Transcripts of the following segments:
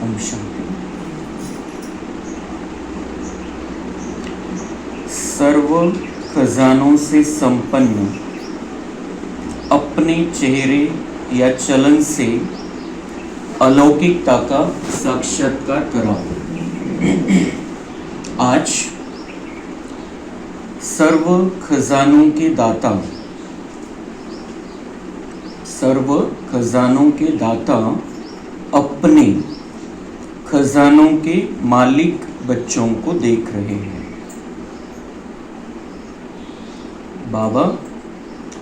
ओम शांति। सर्व खजानों से संपन्न अपने चेहरे या चलन से अलौकिकता का साक्षात्कार कराओ। आज सर्व खजानों के दाता, सर्व खजानों के दाता अपने खजानों के मालिक बच्चों को देख रहे हैं। बाबा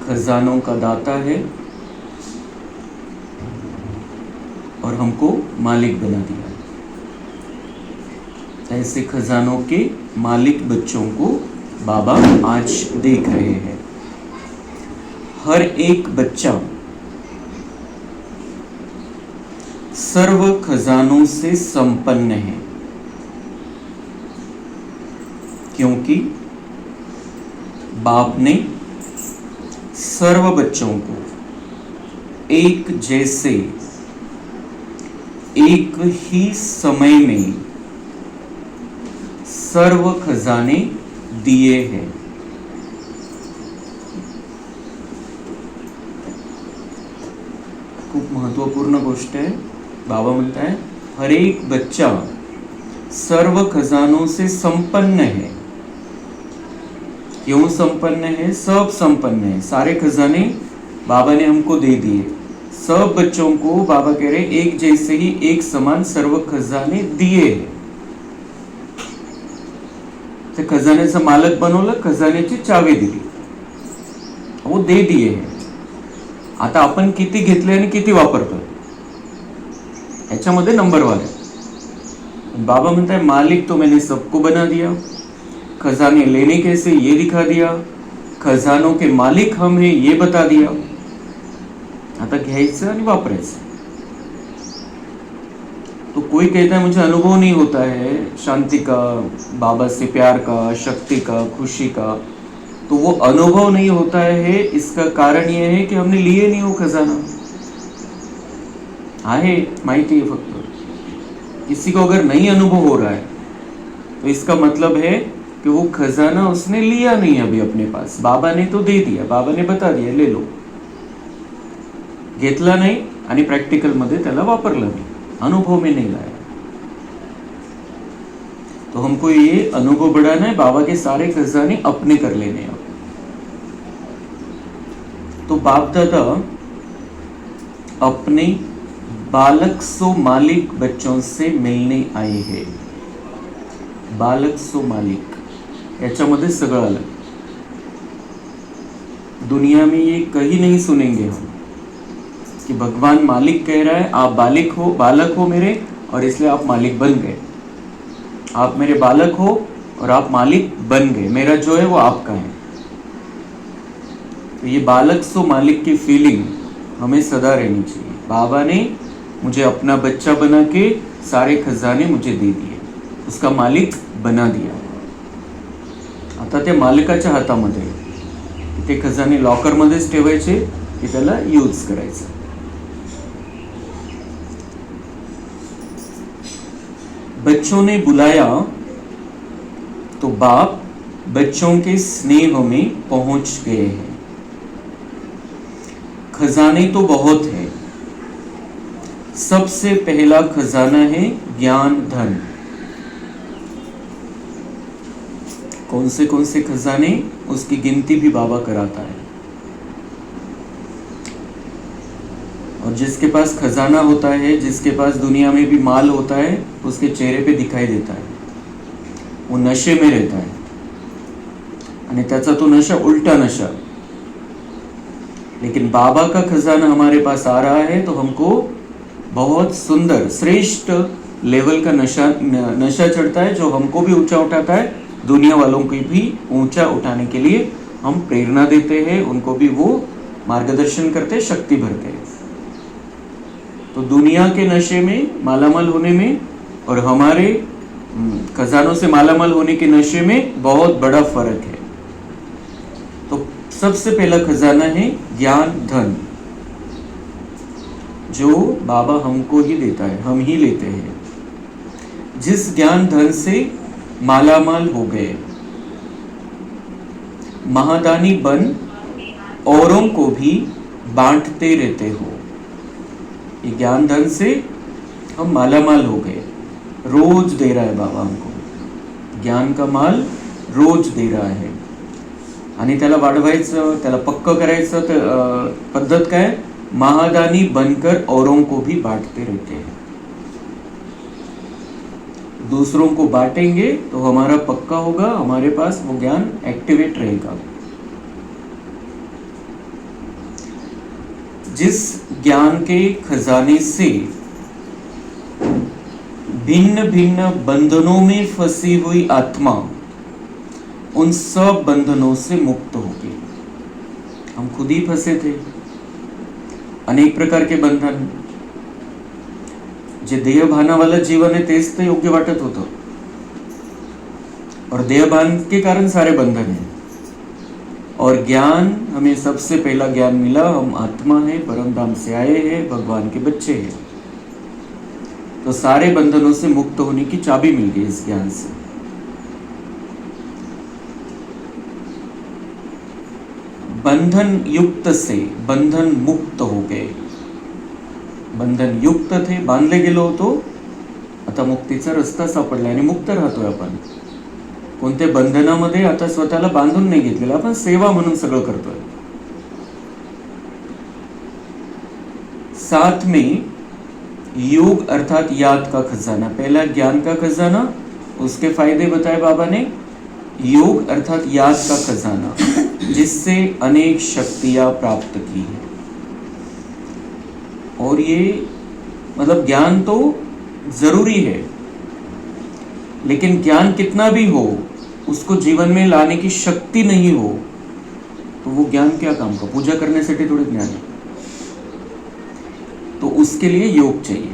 खजानों का दाता है और हमको मालिक बना दिया। ऐसे खजानों के मालिक बच्चों को बाबा आज देख रहे हैं। हर एक बच्चा सर्व खजानों से संपन्न है, क्योंकि बाप ने सर्व बच्चों को एक जैसे एक ही समय में सर्व खजाने दिए हैं। खूप महत्वपूर्ण गोष्ट है। बाबा म्हणता है हर एक बच्चा सर्व खजानों से संपन्न है। क्यों संपन्न है? सब संपन्न है। सारे खजाने बाबा ने हमको दे दिए। सब बच्चों को बाबा कह रहे एक जैसे ही एक समान सर्व खजाने दिए हैं। ते खजान्याचं मालक बनवलं, खजान्याची चावी दिली, वो दे दिए हैं। आता आपण किती घेतले आणि किती वापरतो याच्यामध्ये नंबरवार है। बाबा म्हणता है मालिक तो मैंने सबको बना दिया, खजाने लेने कैसे ये दिखा दिया, खजानों के मालिक हम हैं ये बता दिया। आता घ्यायचं आणि वापरायचं। तो कोई कहता है मुझे अनुभव नहीं होता है शांति का, बाबा से प्यार का, शक्ति का, खुशी का। तो वो अनुभव नहीं होता है, इसका कारण ये है कि हमने लिए नहीं वो खजाना। आहे माहिती है फक्त। किसी को अगर नहीं अनुभव हो रहा है तो इसका मतलब है कि वो खजाना उसने लिया नहीं अभी अपने पास। बाबा ने तो दे दिया, बाबा ने बता दिया ले लो, घेतला नहीं आणि प्रॅक्टिकल मध्ये त्याला वापरला नहीं, अनुभव में नहीं लाया। तो हमको ये अनुभव बढ़ाना है, बाबा के सारे खजाने अपने कर लेने हैं। तो बाप दादा अपने बालक सो मालिक बच्चों से मिलने आए हैं। बालक सो मालिक याच्यामध्ये सगळं आलं। दुनिया में ये कहीं नहीं सुनेंगे हम कि भगवान मालिक कह रहा है आप बालक हो मेरे, और इसलिए आप मालिक बन गए। आप मेरे बालक हो और आप मालिक बन गए, मेरा जो है वो आपका है। तो ये बालक सो मालिक की फीलिंग हमें सदा रहनी चाहिए। बाबा ने मुझे अपना बच्चा बना के सारे खजाने मुझे दे दिए, उसका मालिक बना दिया। आता त्या मालकाच्या हातामध्ये ते खजाने लॉकर मध्येच ठेवायचे की त्याला यूज करायचं। बच्चों ने बुलाया तो बाप बच्चों के स्नेह में पहुंच गए हैं। खजाने तो बहुत है। सबसे पहला खजाना है ज्ञान धन। कौन से खजाने, उसकी गिनती भी बाबा कराता है। और जिसके पास खजाना होता है, जिसके पास दुनिया में भी माल होता है, उसके चेहरे पे दिखाई देता है वो नशे में रहता है, आणि त्याचा तो नशा उल्टा नशा। लेकिन बाबा का खजाना हमारे पास आ रहा है तो हमको बहुत सुंदर श्रेष्ठ लेवल का नशा चढ़ता है, जो हमको भी ऊंचा उठाता है, दुनिया वालों को भी ऊंचा उठाने के लिए हम प्रेरणा देते हैं, उनको भी वो मार्गदर्शन करते, शक्ति भरते हैं। तो दुनिया के नशे में मालामाल होने में और हमारे खजानों से मालामाल होने के नशे में बहुत बड़ा फर्क है। तो सबसे पहला खजाना है ज्ञान धन, जो बाबा हमको ही देता है, हम ही लेते हैं। जिस ज्ञान धन से मालामाल हो गए, महादानी बन औरों को भी बांटते रहते हो। ये ज्ञान धन से हम मालामाल हो गए, रोज दे रहा है बाबा हमको, ज्ञान का माल रोज दे रहा है। आणि त्याला वाढवायचं, त्याला पक्क करायचं तर पद्धत काय, महादानी बनकर औरों को भी बांटते रहते हैं। दूसरों को बांटेंगे तो हमारा पक्का होगा, हमारे पास वो ज्ञान एक्टिवेट रहेगा। जिस ज्ञान के खजाने से भिन्न भिन्न बंधनों में फंसी हुई आत्मा उन सब बंधनों से मुक्त होगी। हम खुद ही फंसे थे, अनेक प्रकार के बंधन। जे देहभानावाला जीवन है तेच तर योग्य वाटत होतं, और देहभान के कारण सारे बंधन हैं। और ज्ञान, हमें सबसे पहला ज्ञान मिला, हम आत्मा है, परम धाम से आए हैं, भगवान के बच्चे हैं। तो सारे बंधनों से मुक्त होने की चाबी मिल गई इस ज्ञान से। बंधन युक्त से बंधन मुक्त हो गए। बंधन युक्त थे, बांधले गेलो होतो, आता मुक्तीचा रस्ता सापडला आणि मुक्त राहतोय आपण। कोणत्या बंधनामध्ये आता स्वतःला बांधून नाही घेतलेलं, आपण सेवा म्हणून सगळं करतोय। साथ में योग अर्थात याद का खजाना, पहला ज्ञान का खजाना, उसके फायदे बताए बाबा ने। योग अर्थात याद का खजाना, जिससे अनेक शक्तियां प्राप्त की है। और ये मतलब ज्ञान तो जरूरी है, लेकिन ज्ञान कितना भी हो, उसको जीवन में लाने की शक्ति नहीं हो तो वो ज्ञान क्या काम का। पूजा करने से थोड़ी ज्ञान है, तो उसके लिए योग चाहिए।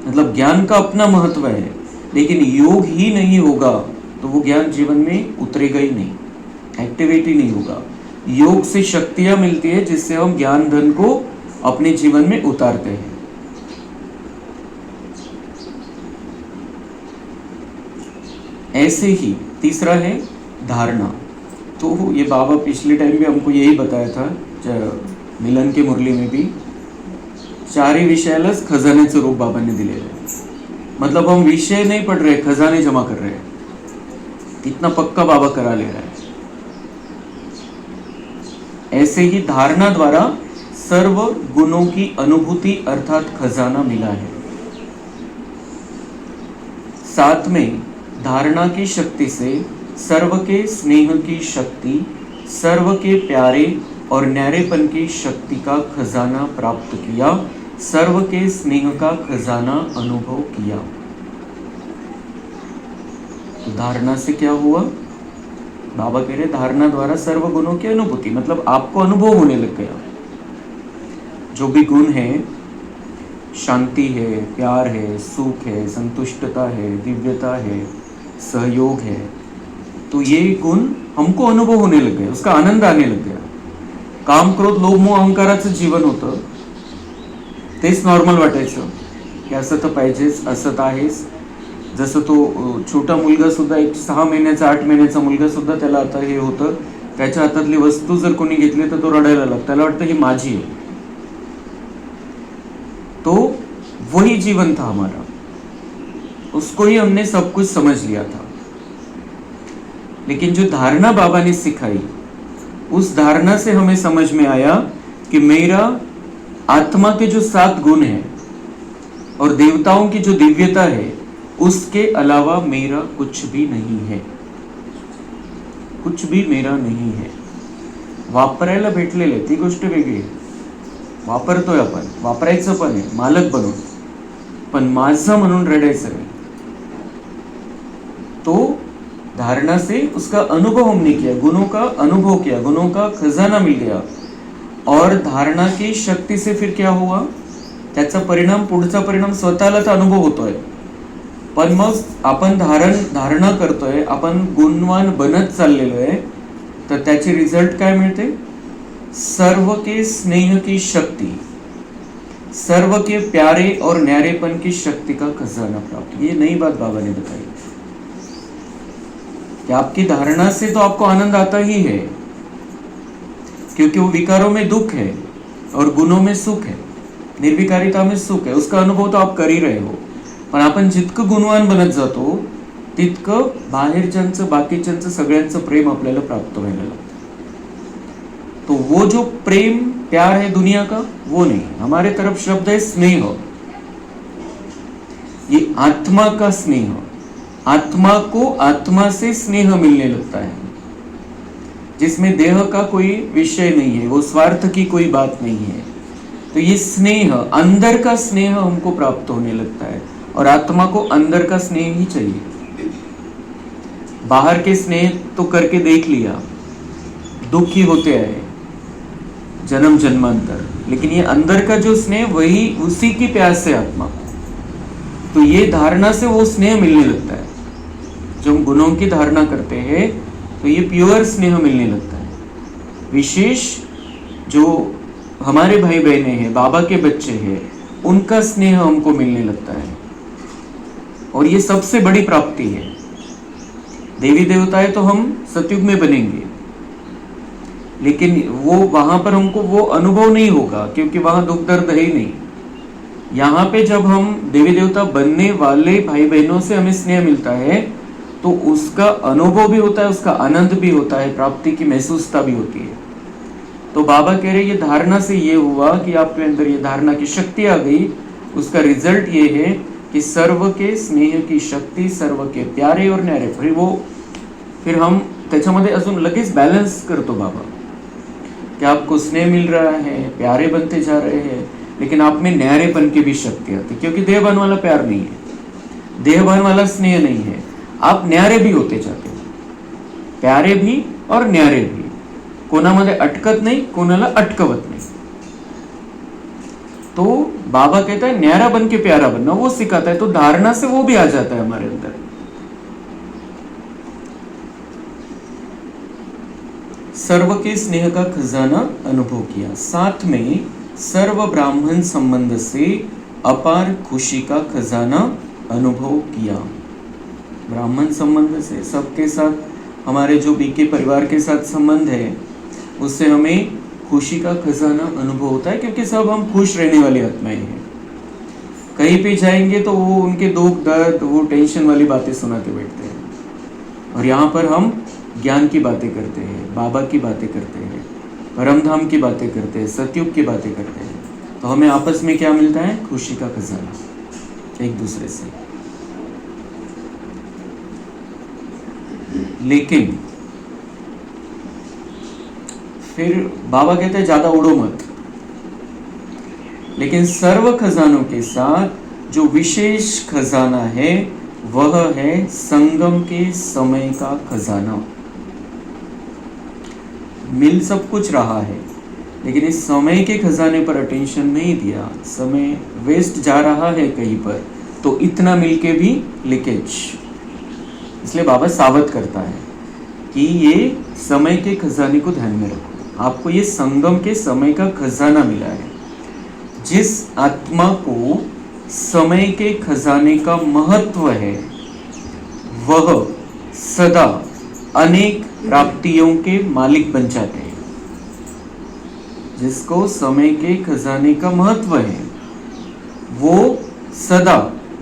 मतलब ज्ञान का अपना महत्व है, लेकिन योग ही नहीं होगा तो वो ज्ञान जीवन में उतरेगा ही नहीं, एक्टिवेट ही नहीं होगा। योग से शक्तियां मिलती है जिससे हम ज्ञान धन को अपने जीवन में उतारते हैं। ऐसे ही तीसरा है धारणा। तो ये बाबा पिछले टाइम भी हमको यही बताया था, मिलन के मुरली में भी, चारही विषयालाच खजानेचं रूप बाबांनी दिलेलं आहे। मतलब हम विषय नहीं पढ़ रहे, खजाने जमा कर रहे हैं। इतना पक्का बाबा करा ले रहा है। ऐसे ही धारणा द्वारा सर्व गुणों की अनुभूति अर्थात खजाना मिला है। साथ में धारणा की शक्ति से सर्व के स्नेह की शक्ति, सर्व के प्यारे और न्यारेपन की शक्ति का खजाना प्राप्त किया, सर्व के स्नेह का खजाना अनुभव किया। तो धारणा से क्या हुआ? बाबा कह रहे धारणा द्वारा सर्व गुणों की अनुभूति, मतलब आपको अनुभव होने लग गया। जो भी गुण है, शांति है, प्यार है, सुख है, संतुष्टता है, दिव्यता है, सहयोग है, तो ये गुण हमको अनुभव होने लग गए, उसका आनंद आने लग गया। काम, क्रोध, लोभ, मोह, अहंकाराचं जीवन होतं, तेच नॉर्मल वाटायचं की असं तर पाहिजेच, असं तर आहेच। जसं तो छोटा मुलगा सुद्धा, एक 6 महिन्याचा 8 महिन्याचा मुलगा सुद्धा, त्याला आता हे होतं, त्याच्या हातातली वस्तू जर कोणी घेतली तर तो रडायला लागतो, त्याला वाटतं ही माझी है। तो वही जीवन था हमारा, उसको ही हमने सब कुछ समझ लिया था। लेकिन जो धारणा बाबा ने सिखाई, उस धारणा से हमें समझ में आया कि मेरा आत्मा के जो 7 गुण हैं और देवताओं की जो दिव्यता है, उसके अलावा मेरा कुछ भी नहीं है, कुछ भी मेरा नहीं है। वापरायला भेटलेले ती गोष्ट वेगळी, वापरतोय आपण, वापरायचं पण आहे, मालक बनून, पण माझं म्हणून रडायचं नाही। तो धारणा से उसका अनुभव हमने किया, गुणों का अनुभव किया, गुणों का खजाना मिल गया। और धारणा की शक्ति से फिर क्या हुआ, त्याचा परिणाम, पुढचा परिणाम स्वतःलाच अनुभव होतोय। पण मग आपण धारणा करतोय, आपण गुणवान बनत चाललेलो आहे, तर त्याचे रिझल्ट काय मिळते? सर्व के स्नेह की शक्ती, सर्व के प्यारे और न्यारेपन की शक्ति का खजाना प्राप्त। ये नई बात बाबा ने बताई कि आपकी धारणा से तो आपको आनंद आता ही है, क्योंकि वो विकारों में दुख है और गुणों में सुख है, निर्विकारिता में सुख है, उसका अनुभव तो आप कर ही रहे हो. पण आपण जितकं गुणवान बनत जातो तितकं बाहेरच्यांचं बाकीच्यांचं सगळ्यांचं प्रेम आपल्याला प्राप्त व्हायला लागतं. तो वो जो प्रेम प्यार है दुनिया का वो नहीं, हमारे तरफ शब्द है स्नेह. ये आत्मा का स्नेह, आत्मा को आत्मा से स्नेह मिलने लगता है, जिसमें देह का कोई विषय नहीं है, वो स्वार्थ की कोई बात नहीं है. तो ये स्नेह, अंदर का स्नेह हमको प्राप्त होने लगता है. और आत्मा को अंदर का स्नेह ही चाहिए. बाहर के स्नेह तो करके देख लिया, दुखी होते आए जन्म जन्मांतर, लेकिन ये अंदर का जो स्नेह वही उसी की प्यास से आत्मा को. तो ये धारणा से वो स्नेह मिलने लगता है. जो हम गुणों की धारणा करते हैं तो ये प्योर स्नेह मिलने लगता है. विशेष जो हमारे भाई बहने हैं, बाबा के बच्चे हैं, उनका स्नेह हमको मिलने लगता है. और ये सबसे बड़ी प्राप्ति है. देवी देवताएं तो हम सतयुग में बनेंगे, लेकिन वो वहां पर हमको वो अनुभव नहीं होगा, क्योंकि वहां दुख दर्द है ही नहीं. यहाँ पे जब हम देवी देवता बनने वाले भाई बहनों से हमें स्नेह मिलता है तो उसका अनुभव भी होता है, उसका आनंद भी होता है, प्राप्ति की महसूसता भी होती है. तो बाबा कह रहे ये धारणा से ये हुआ कि आपके अंदर ये धारणा की शक्ति आ गई. उसका रिजल्ट ये है कि सर्व के स्नेह की शक्ती, सर्व के प्यारे और न्यारे. फिर हम त्याच्यामध्ये अजून लगेच बॅलन्स करतो बाबा कि आपको स्नेह मिल रहा है, प्यारे बनते जा रहे हैं, लेकिन आप में न्यारेपन की भी शक्ति आती है, क्योंकि देहभान वाला प्यार नहीं है, देहभान वाला स्नेह नहीं है. आप न्यारे भी होते जाते हो, प्यारे भी और न्यारे भी. कोणामध्ये अटकत नहीं, कोणाला अटकवत नहीं. तो बाबा कहता है न्यारा बन के प्यारा बनना, वो सिखाता है. तो धारणा से वो भी आ जाता है हमारे अंदर. सर्व के स्नेह का खजाना अनुभव किया, साथ में सर्व ब्राह्मण संबंध से अपार खुशी का खजाना अनुभव किया. ब्राह्मण संबंध से, सबके साथ हमारे जो बीके परिवार के साथ संबंध है उससे हमें खुशी का खजाना अनुभव होता है, क्योंकि सब हम खुश रहने वाली आत्माएं हैं. कहीं पे जाएंगे तो वो उनके दुख दर्द, वो टेंशन वाली बातें सुनाते बैठते हैं, और यहाँ पर हम ज्ञान की बातें करते हैं, बाबा की बातें करते हैं, परमधाम की बातें करते हैं, सतयुग की बातें करते हैं. तो हमें आपस में क्या मिलता है? खुशी का खजाना एक दूसरे से. लेकिन फिर बाबा कहते हैं ज्यादा उड़ो मत. लेकिन सर्व खजानों के साथ जो विशेष खजाना है वह है संगम के समय का खजाना. मिल सब कुछ रहा है, लेकिन इस समय के खजाने पर अटेंशन नहीं दिया, समय वेस्ट जा रहा है कहीं पर, तो इतना मिलके भी लीकेज. इसलिए बाबा सावध करता है कि ये समय के खजाने को ध्यान में रखो. आपको ये संगम के समय का खजाना मिला है. जिस आत्मा को समय के खजाने का महत्व है वह सदा अनेक प्राप्तियों के मालिक बन जाते हैं. जिसको समय के खजाने का महत्व है वो सदा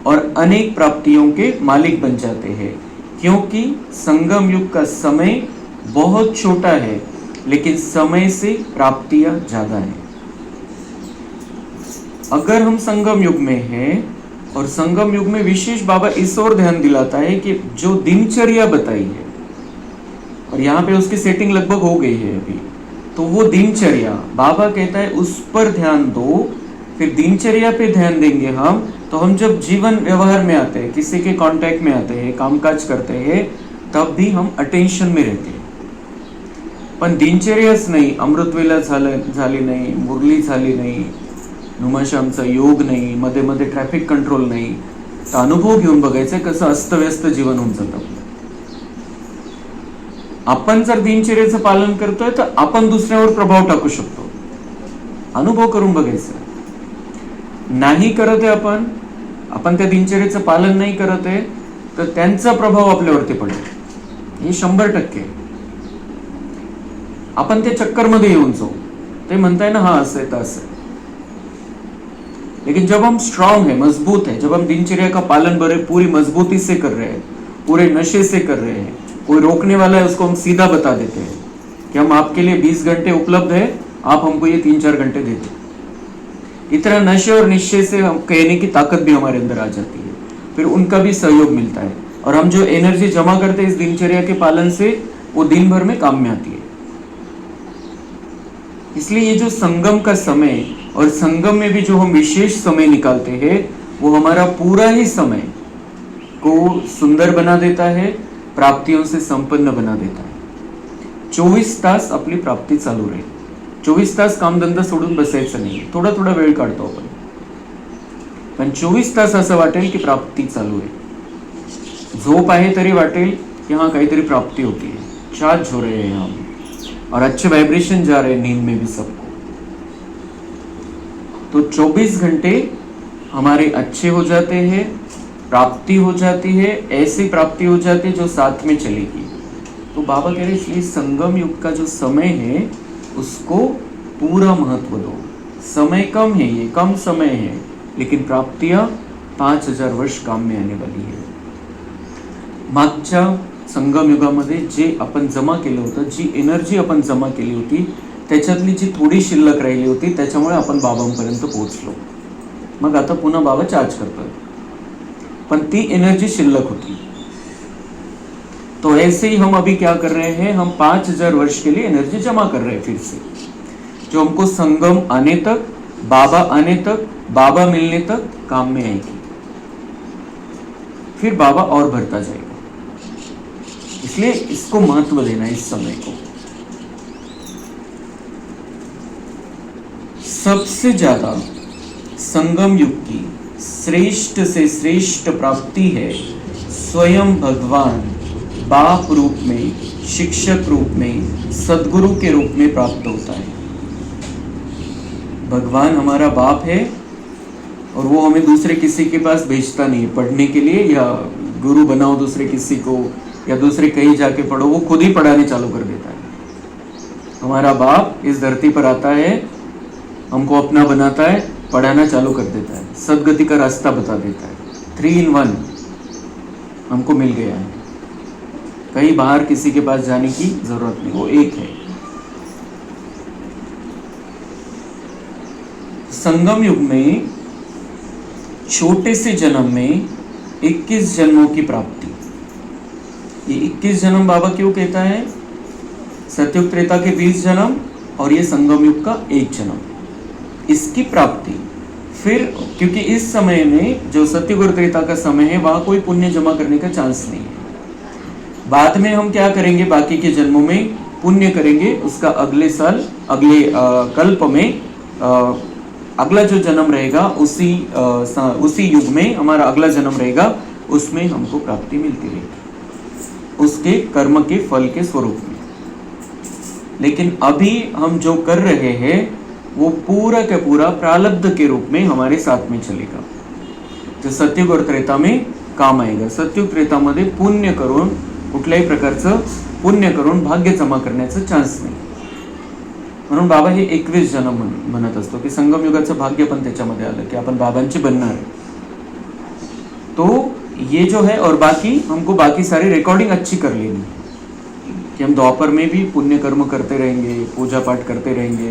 और अनेक प्राप्तियों के मालिक बन जाते हैं, क्योंकि संगम युग का समय बहुत छोटा है, लेकिन समय से प्राप्तियां ज्यादा है. अगर हम संगम युग में हैं, और संगम युग में विशेष बाबा इस ओर ध्यान दिलाता है कि जो दिनचर्या बताई है, और यहाँ पे उसकी सेटिंग लगभग हो गई है अभी, तो वो दिनचर्या बाबा कहता है उस पर ध्यान दो. फिर दिनचर्या पे ध्यान देंगे हम, तो हम जब जीवन व्यवहार में आते हैं, किसी के कांटेक्ट में आते हैं, कामकाज करते हैं, तब भी हम अटेंशन में रहते हैं. पण दिनचर्याच नाही, अमृतवेला झाली नाही, मुरली झाली नाही, नुमाशामचा योग नाही, मध्ये मध्ये ट्रॅफिक कंट्रोल नाही, तर अनुभव घेऊन बघायचं कसं अस्तव्यस्त जीवन होऊन जातं. आपण जर दिनचर्याचं पालन करतोय तर आपण दुसऱ्यावर प्रभाव टाकू शकतो. अनुभव करून बघायचं. नाही करत आहे आपण त्या दिनचर्येचं पालन नाही करत आहे, तर त्यांचा प्रभाव आपल्यावरती पडेल, हे 100%. आपण त्या चक्करमध्ये येऊन जाऊ. ते म्हणताय ना, हाँ असं है तो असं है. लेकिन जब हम स्ट्रांग है, मजबूत है, जब हम दिनचर्या का पालन बड़े पूरी मजबूती से कर रहे हैं, पूरे नशे से कर रहे हैं, कोई रोकने वाला है उसको हम सीधा बता देते हैं कि हम आपके लिए 20 घंटे उपलब्ध है, आप हमको ये 3-4 घंटे देते. इतना नशे और निश्चय से हम कहने की ताकत भी हमारे अंदर आ जाती है. फिर उनका भी सहयोग मिलता है और हम जो एनर्जी जमा करते हैं इस दिनचर्या के पालन से, वो दिन भर में काम में आती है. इसलिए ये जो संगम का समय और संगम में भी जो हम विशेष समय निकालते हैं, वो हमारा पूरा ही समय को सुंदर बना देता है, प्राप्तियों से संपन्न बना देता है. 24 तास आपली प्राप्ती चालू राहील. 24 तास कामधंदा सोडून बसायचं नाही. थोडा थोडा वेळ काढतो आपण, पण 24 तास असं वाटेल की प्राप्ती चालू आहे. झोप आहे तरी वाटेल की हाँ काहीतरी प्राप्ति होती है, चार्ज हो रहे हैं हम, और अच्छे वाइब्रेशन जा रहे हैं नींद में भी सबको. तो 24 घंटे हमारे अच्छे हो जाते हैं, प्राप्ति हो जाती है, ऐसी प्राप्ति हो जाती है जो साथ में चलेगी. तो बाबा कह रहे इसलिए संगम युग का जो समय है उसको पूरा महत्व दो. समय कम है, ये कम समय है, लेकिन प्राप्तियां 5000 वर्ष काम में आने वाली है. मागच्या संगम युगामध्ये जे आपण जमा केलं होतं, जी एनर्जी आपण जमा केली होती, त्याच्यातली जी थोडी शिल्लक राहिली होती, त्याच्यामुळे आपण बाबांपर्यंत पोहोचलो. मग आता पुन्हा बाबा चार्ज करतोय, पण ती एनर्जी शिल्लक होती. तो ऐसे ही हम अभी क्या कर रहे हैं, हम 5000 वर्ष के लिए एनर्जी जमा कर रहे हैं फिर से, जो हमको संगम आने तक, बाबा आने तक, बाबा मिलने तक काम में आएगी. फिर बाबा और भरता जाएगा. इसलिए इसको महत्व देना है इस समय को. सबसे ज्यादा संगम युग की श्रेष्ठ से श्रेष्ठ प्राप्ति है स्वयं भगवान बाप रूप में, शिक्षक रूप में, सदगुरु के रूप में प्राप्त होता है. भगवान हमारा बाप है और वो हमें दूसरे किसी के पास भेजता नहीं है पढ़ने के लिए, या गुरु बनाओ दूसरे किसी को, या दूसरे कहीं जाके पढ़ो. वो खुद ही पढ़ाने चालू कर देता है. हमारा बाप इस धरती पर आता है, हमको अपना बनाता है, पढ़ाना चालू कर देता है, सदगति का रास्ता बता देता है. 3 in 1 हमको मिल गया है. कहीं बाहर किसी के पास जाने की जरूरत नहीं, वो एक है. संगम युग में छोटे से जन्म में 21 जन्मों की प्राप्ति. ये 21 जन्म बाबा क्यों कहता है? सतयुग त्रेता के 20 जन्म और ये संगम युग का 1 जन्म, इसकी प्राप्ति. फिर क्योंकि इस समय में जो सतयुग और त्रेता का समय है, वहां कोई पुण्य जमा करने का चांस नहीं है. बाद में हम क्या करेंगे, बाकी के जन्मों में पुण्य करेंगे, उसका अगले साल, अगले कल्प में अगला जो जन्म रहेगा उसी युग में हमारा अगला जन्म रहेगा, उसमें हमको प्राप्ति मिलती रहेगी उसके कर्म के फल के स्वरूप में. लेकिन अभी हम जो कर रहे हैं वो पूरा का पूरा प्रारब्ध के रूप में हमारे साथ में चलेगा, जो सतयुग और त्रेता में काम आएगा. सतयुग त्रेतामध्ये पुण्य करून, कुठल्याही प्रकारचं पुण्य करून भाग्य जमा करण्याचं चान्स नाही. म्हणून बाबा हे 21 जन्म म्हणत असतो की संगम युगाचं भाग्य पण त्याच्यामध्ये आलं की आपण बाबांचे बनणार आहे. तो ये जो है, और बाकी हमको बाकी सारी रिकॉर्डिंग अच्छी कर लेनी कि हम द्वापर में भी पुण्य कर्म करते रहेंगे, पूजा पाठ करते रहेंगे,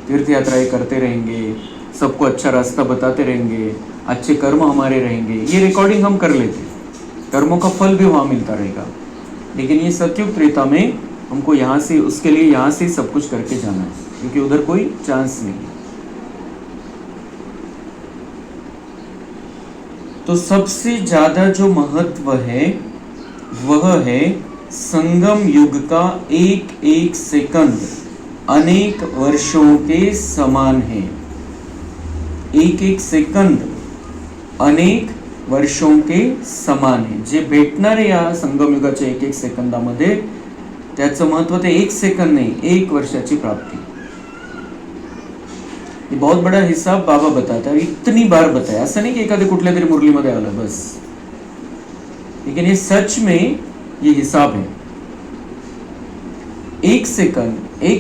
तीर्थ यात्राएं करते रहेंगे, सबको अच्छा रास्ता बताते रहेंगे, अच्छे कर्म हमारे रहेंगे. ये रिकॉर्डिंग हम कर लेते, कर्मों का फल भी वहाँ मिलता रहेगा. लेकिन ये सतयुग त्रेता में हमको यहाँ से, उसके लिए यहाँ से सब कुछ करके जाना है, क्योंकि उधर कोई चांस नहीं है. तो सबसे ज्यादा जो महत्व है वह है संगम युग का एक एक सेकंद अनेक वर्षों के समान है. एक एक सेकंद अनेक वर्षों के समान आहे. जे भेटणारे या संगम युगाच्या एक एक सेकंदामध्ये, त्याचं महत्व ते 1 सेकंद नाही, 1 वर्षाची प्राप्ती. ये बहुत बड़ा हिसाब बाबा बताता है, इतनी बार बताया, ऐसा नहीं कि एखाद्या कुठल्या तरी मुरलीमध्ये आलं बस, लेकिन ये सच में ये हिसाब है. एक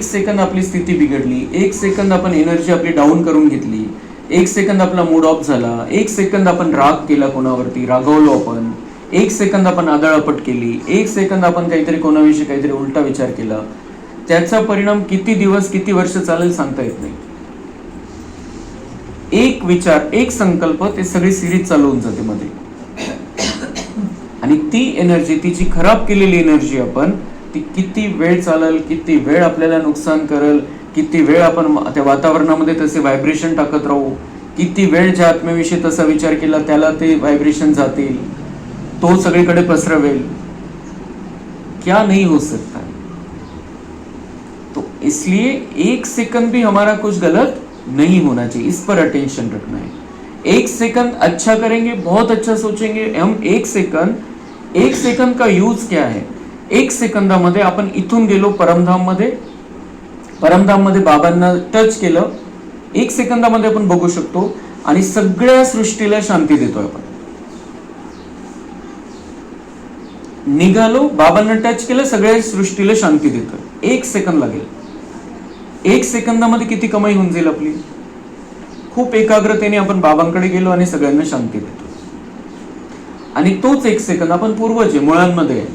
सेकंद आपली स्थिती बिघडली, एक सेकंद आपण एनर्जी आपली डाऊन करून घेतली, एक सेकंद आपला मूड ऑफ झाला, एक सेकंद आपण राग केला कोणावरती, रागवलो आपण, एक सेकंद आपण आदळापट केली, एक सेकंद आपण काहीतरी कोणाविषयी काहीतरी उलटा विचार केला, त्याचा परिणाम किती दिवस किती वर्ष चालेल सांगता येत नाही. एक विचार, एक संकल्प, ते सगळी सिरीज चालू होऊन जाते मध्ये. आणि ती एनर्जी, ती जी खराब केलेली एनर्जी आपण, ती किती वेळ चालेल, किती वेळ आपल्याला नुकसान करेल, किती वेळ आपण त्या वातावरणामध्ये तसे व्हायब्रेशन टाकत राहू, किती वेळ ज्या आत्म्याविषयी तसा विचार केला त्याला ते व्हायब्रेशन जातील, तो सगळीकडे पसरवेल. क्या नहीं हो सकता है. तो इसलिए एक सेकंड भी हमारा कुछ गलत नहीं होना चाहिए, इस पर अटेंशन रखना है. एक सेकंड अच्छा करेंगे, बहुत अच्छा सोचेंगे हम. एक सेकंड का यूज क्या है. एक सेकंदामध्ये आपण इथून गेलो परमधाममध्ये बाबांना टच केलं, एक सेकंदामध्ये आपण बघू शकतो आणि सगळ्या सृष्टीला शांती देतोय आपण. निघालो, बाबांना टच केलं, सगळ्या सृष्टीला शांती देतोय. एक सेकंद लागेल. एक सेकंदामध्ये किती कमाई होऊन जाईल आपली. खूप एकाग्रतेने आपण बाबांकडे गेलो आणि सगळ्यांना शांती देतो. आणि तोच एक सेकंद आपण पूर्वज आहे, मुळांमध्ये आहे,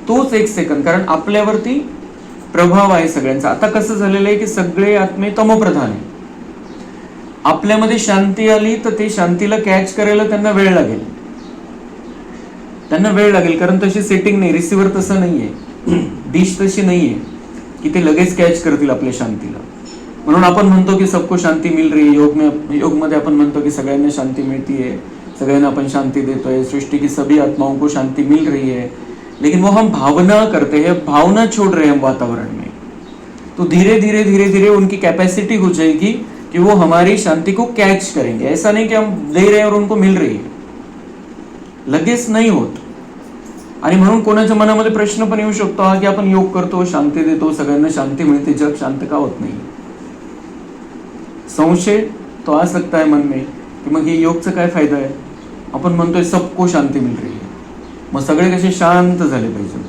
तोच एक सेकंद, कारण आपल्यावरती प्रभाव आहे सगळ्यांचा. आता कसं झालेलं आहे की सगळे आत्मे तमोप्रधान आहे. आपल्यामध्ये शांती आली तर ते शांतीला कॅच करायला त्यांना वेळ लागेल, कारण तशी सेटिंग नाही, रिसिव्हर तसं नाहीये, डिश तशी नाहीये की ते लगेच कॅच करतील आपल्या शांतीला. म्हणून आपण म्हणतो की सबको शांती मिल रही है. योगमध्ये आपण म्हणतो की सगळ्यांना शांती मिळतीये, सगळ्यांना आपण शांती देतोय, सृष्टि की सभी आत्माओं को शांति मिल रही है. लेकिन वो हम भावना करते हैं, भावना छोड़ रहे हैं हम वातावरण में. तो धीरे धीरे उनकी कैपेसिटी हो जाएगी कि वो हमारी शांति को कैच करेंगे. ऐसा नहीं कि हम दे रहे हैं और उनको मिल रही है, लगेच नाही होत. आणि म्हणून कोणाच्या मनामध्ये प्रश्न पण येऊ शकतो की आपण योग करतो, शांती देतो, सगळ्यांना शांती मिळते, जग शांत का होत नाही. संशय तो आ सकता है मन में की मग हे योगचा काय फायदा आहे. आपण म्हणतोय सबको शांती मिल रही है, मग सगळे कसे शांत झाले पाहिजे.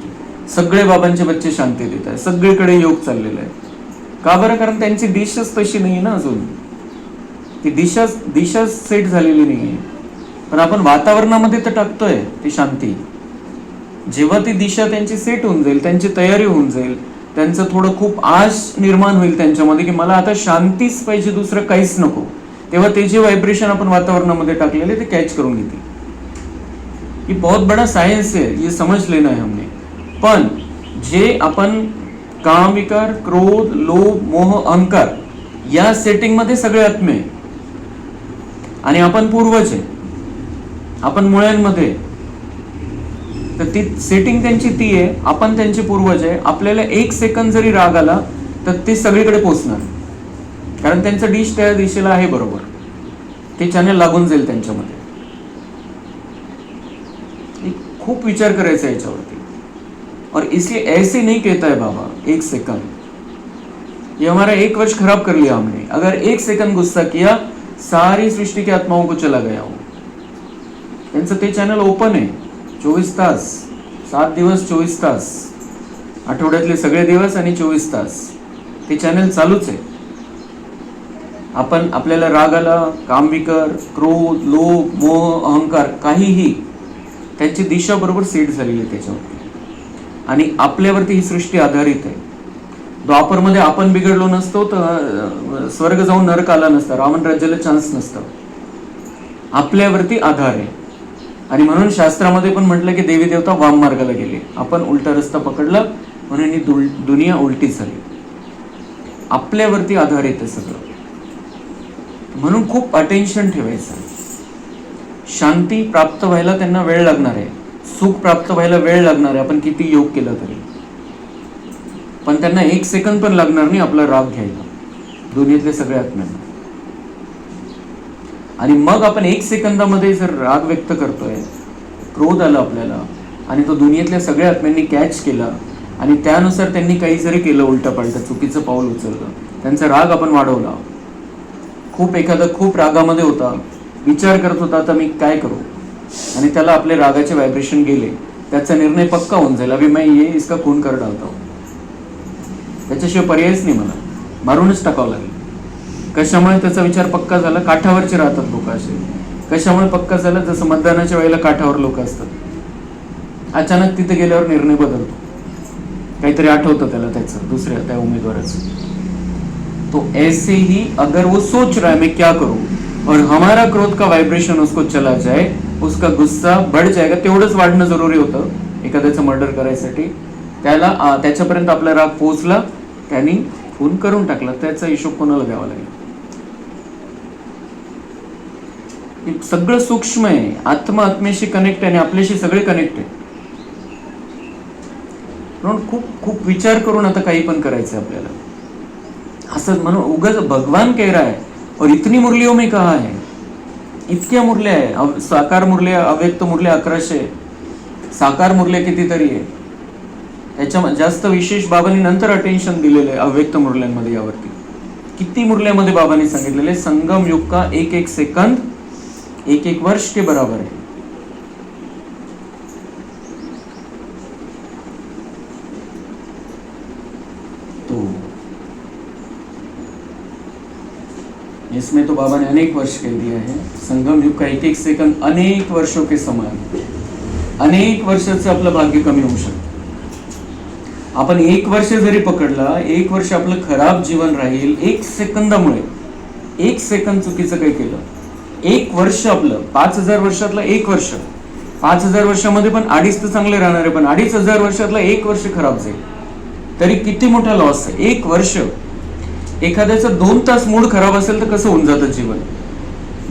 सगळे बाबांचे बच्चे शांती देत आहे, सगळीकडे योग चाललेला आहे. का बरं, कारण त्यांची दिशाच तशी नाही ना अजून, ती दिशा सेट झालेली नाहीये. पण आपण वातावरणामध्ये तर टाकतोय ती शांती. जेव्हा ती दिशा त्यांची सेट होऊन जाईल, त्यांची तयारी होऊन जाईल, त्यांचं थोडं खूप आश निर्माण होईल त्यांच्यामध्ये की मला आता शांतीच पाहिजे, दुसरं काहीच नको, तेव्हा ते जे व्हायब्रेशन आपण वातावरणामध्ये टाकलेले ते कॅच करून घेतील. ये बहुत बड़ा साइंस है, ये समझ लेना है हमने. पण जे आपण काम विकार, क्रोध, लोभ, मोह, अहंकार या सेटिंग मध्ये सगळे आत्मे आणि आपण पूर्वज आहे, आपण मुळ्यांमध्ये, तर ती सेटिंग त्यांची ती आहे, आपण त्यांचे पूर्वज आहे. आपल्याला एक सेकंद जरी राग आला तर ते सगळीकडे पोहोचणार, कारण त्यांचं डिश त्या दिशेला आहे बरोबर, ते चॅनल लागून जाईल त्यांच्यामध्ये. खूप विचार करायचा याच्यावरती. और इसलिए ऐसे नहीं कहता है बाबा एक सेकंड, ये हमारा 1 वर्ष खराब कर लिया हमने. अगर 1 सेकंड गुस्सा किया, सारी सृष्टि के आत्माओं को चला गया हो. त्यांचं ते चॅनल ओपन आहे 24 तास, 7 दिवस 24 तास, आठवड्यातले सगळे दिवस आणि 24 तास ते चॅनल चालूच आहे. आपण आपल्याला राग आला, कामविकार, क्रोध, लोभ, मोह, अहंकार, काहीही त्यांची दिशा बरोबर सेट झालेली आहे त्याच्यावरती. आणि आपल्यावरती ही सृष्टी आधारित आहे. द्वापरमध्ये आपण बिघडलो नसतो तर स्वर्ग जाऊन नरक आला नसता, रावण राज्याला चान्स नसता. आपल्यावरती आधार आहे. आणि म्हणून शास्त्रामध्ये पण म्हटलं की देवी देवता वाम मार्गाला गेले, आपण उलटा रस्ता पकडला म्हणून ही दुनिया उलटी झाली. आपल्यावरती आधारित आहे सगळं. म्हणून खूप अटेन्शन ठेवायचं. शांती प्राप्त व्हायला त्यांना वेळ लागणार आहे, सुख प्राप्त व्हायला वेळ लागणार आहे, आपण किती योग केला तरी. पण त्यांना 1 सेकंद पण लागणार नाही आपला राग घ्यायला, दुनियेतल्या सगळ्या आत्म्यांना. आणि मग आपण 1 सेकंदामध्ये जर राग व्यक्त करतोय, क्रोध आला आपल्याला आणि तो दुनियेतल्या सगळ्या आत्म्यांनी कॅच केला आणि त्यानुसार त्यांनी काही जरी केलं, उलटा पालटा चुकीचं पाऊल उचललं, त्यांचा राग आपण वाढवला, खूप रागामध्ये होता, विचार करत होता आता मी काय करू, आणि त्याला आपले रागाचे व्हायब्रेशन गेले, त्याचा निर्णय पक्का होऊन जाईल, अभी मैं ये इसका खून कर डालता हूं, त्याच्याशिवाय पर्यायच नाही, मला मारूनच टाकावं लागेल. कशामुळे त्याचा विचार पक्का झाला? काठावरचे राहतात लोक असे. कशामुळे पक्का झाला? जसं मतदानाच्या वेळेला काठावर लोक असतात, अचानक तिथे गेल्यावर निर्णय बदलतो, काहीतरी आठवतं त्याला त्याचं दुसऱ्या त्या उमेदवाराचं. तो ऐसे ही अगर वो सोच रहा है मैं क्या करूं और हमारा क्रोध का वाइब्रेशन उसको चला जाए, उसका गुस्सा बढ़ जाएगा, तेवढंच वाढणं जरुरी होतं एखाद्याचं मर्डर करायसाठी. त्याला त्याच्यापर्यंत आपला राग पोहोचला, त्यांनी खून करून टाकला, त्याचा हिशोब कोणाला द्यावा लागेल? सगळं सूक्ष्म आहे, आत्मा आत्मेशी कनेक्ट आहे आणि आपल्याशी सगळे कनेक्ट आहे. म्हणून खूप खूप विचार करून आता काही पण करायचं आपल्याला. असं म्हणून उगाच भगवान कह रहा है और इतनी मुरलियों में कहा है, इतक्या मुरल्या आहे, साकार मुरल्या, अव्यक्त मुरल्या 1100, साकार मुरल्या कितीतरी आहे. याच्या जास्त विशेष बाबांनी नंतर अटेन्शन दिलेलं आहे अव्यक्त मुरल्यांमध्ये. यावरती किती मुरल्यामध्ये बाबांनी सांगितलेले, संगम युग का एक एक सेकंद 1-1 वर्ष के बराबर है. तो इसमें तो बाबा ने अनेक वर्ष कह दिया है. संगम युग का 1-1 सेकंद अनेक वर्षों के समान, अनेक वर्षाचं आपलं भाग्य कमी होऊ शकतं. आपण 1 वर्ष जरी पकडला, 1 वर्ष आपलं खराब जीवन राहील 1 सेकंदामुळे. 1 सेकंद चुकीचं काही केलं, 1 वर्ष आपलं 5000 वर्षातलं 1 वर्ष, 5000 वर्षामध्ये पण 2.5 तर चांगले राहणार आहे, पण 2,500 वर्षातलं 1 वर्ष खराब जाईल तरी किती मोठा लॉस आहे. 1 वर्ष. एखाद्याचं 2 तास मूड खराब असेल तर कसं होऊन जातं जीवन,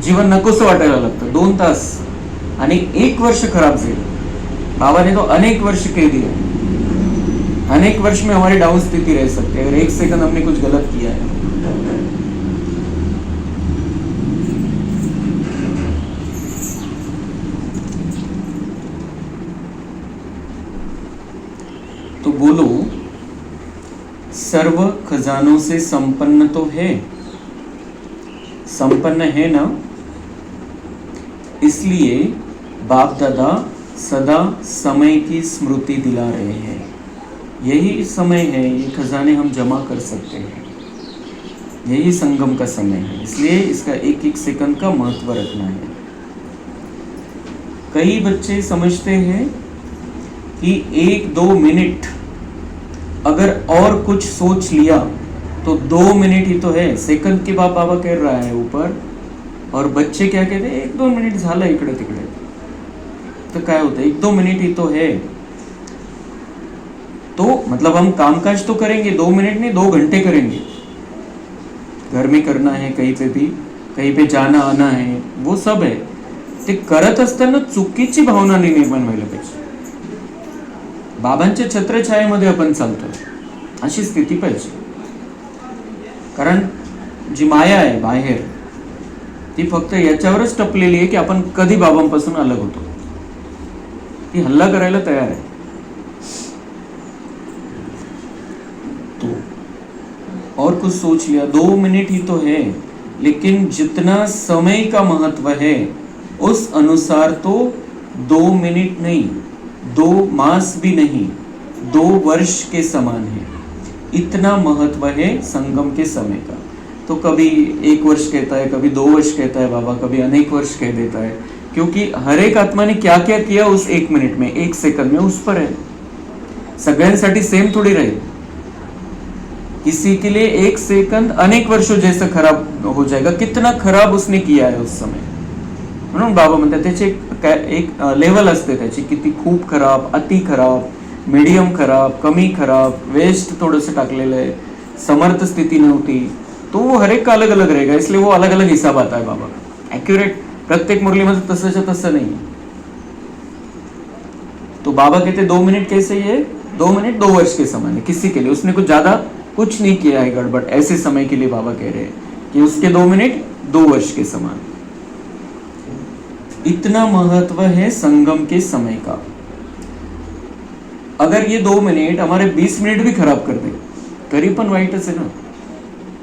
जीवन नकोसं वाटायला लागतं 2 तास, आणि 1 वर्ष खराब जाईल. बाबा ने तो अनेक वर्ष कह दिया, अनेक वर्ष में हमारी डाउन स्थिति रह सकती है अगर 1 सेकंड हमने कुछ गलत किया है. तो बोलो, सर्व खजानों से संपन्न तो है, संपन्न है ना, इसलिए बाप दादा सदा समय की स्मृति दिला रहे हैं. यही समय है, ये खजाने हम जमा कर सकते हैं, यही संगम का समय है, इसलिए इसका 1-1 सेकंड का महत्व रखना है. कई बच्चे समझते हैं कि 1-2 मिनट अगर और कुछ सोच लिया तो 2 मिनट ही तो है. सेकंड के बाद बाबा कह रहा है ऊपर, और बच्चे क्या कहते हैं 1-2 मिनिट झालं इकडे तिकडे, तो काय होतं 1-2 मिनिट ही तो है. तो मतलब हम कामकाज तो करेंगे, 2 मिनट नहीं 2 घंटे करेंगे. घर में करना है, कहीं पे जाना आना है, वो सब है. ते करत असताना चुकीची भावना नाही निर्माण व्हायला पाहिजे. बाबांच्या छत्रछायेमध्ये आपण चालतो अशी स्थिती पाहिजे. कारण जी माया आहे बाहेर, ती फक्त याच्यावरच टपलेली आहे की आपण कधी बाबांपासून अलग होतो. ती हल्ला करायला तयार आहे. तो और कुछ सोच लिया, 2 मिनट ही तो है, लेकिन जितना समय का महत्व है उस अनुसार तो 2 मिनट नहीं, 2 मास भी नहीं, 2 वर्ष के समान है. इतना महत्व है संगम के समय का. तो कभी 1 वर्ष कहता है, कभी 2 वर्ष कहता है बाबा, कभी अनेक वर्ष कह देता है, क्योंकि हर एक आत्मा ने क्या क्या किया उस 1 मिनट में, 1 सेकंड में, उस पर है. सगळ्यांसाठी सेम थोड़ी रहे. किसी के लिए 1 सेकंड अनेक वर्षों जैसा खराब हो जाएगा. कितना खराब उसने किया है उस समय. म्हणून बाबा म्हणतात त्याचे एक लेवल असते त्याची, किती खूप खराब, अति खराब, मीडियम खराब, कमी खराब, वेस्ट थोडंसं टाकलेलं आहे, समर्थ स्थिती नव्हती. तो वो हर एक का अलग अलग रहेगा, इसलिए वो अलग अलग हिसाब आता है बाबा. एक्युरेट प्रत्येक मुरलीमध्ये तसंच्या तसं नहीं. तो बाबा कहते 2 मिनट कैसे है, 2 मिनट 2 वर्ष के समान है. किसी के लिए उसने कुछ ज्यादा कुछ नहीं किया है गड़बड़, ऐसे समय के लिए बाबा कह रहे हैं कि उसके 2 मिनट 2 वर्ष के समान. इतना महत्व है संगम के समय का. अगर ये 2 मिनिट हमारे 20 मिनिट भी खराब कर दे तरी पण वाईटच आहे ना,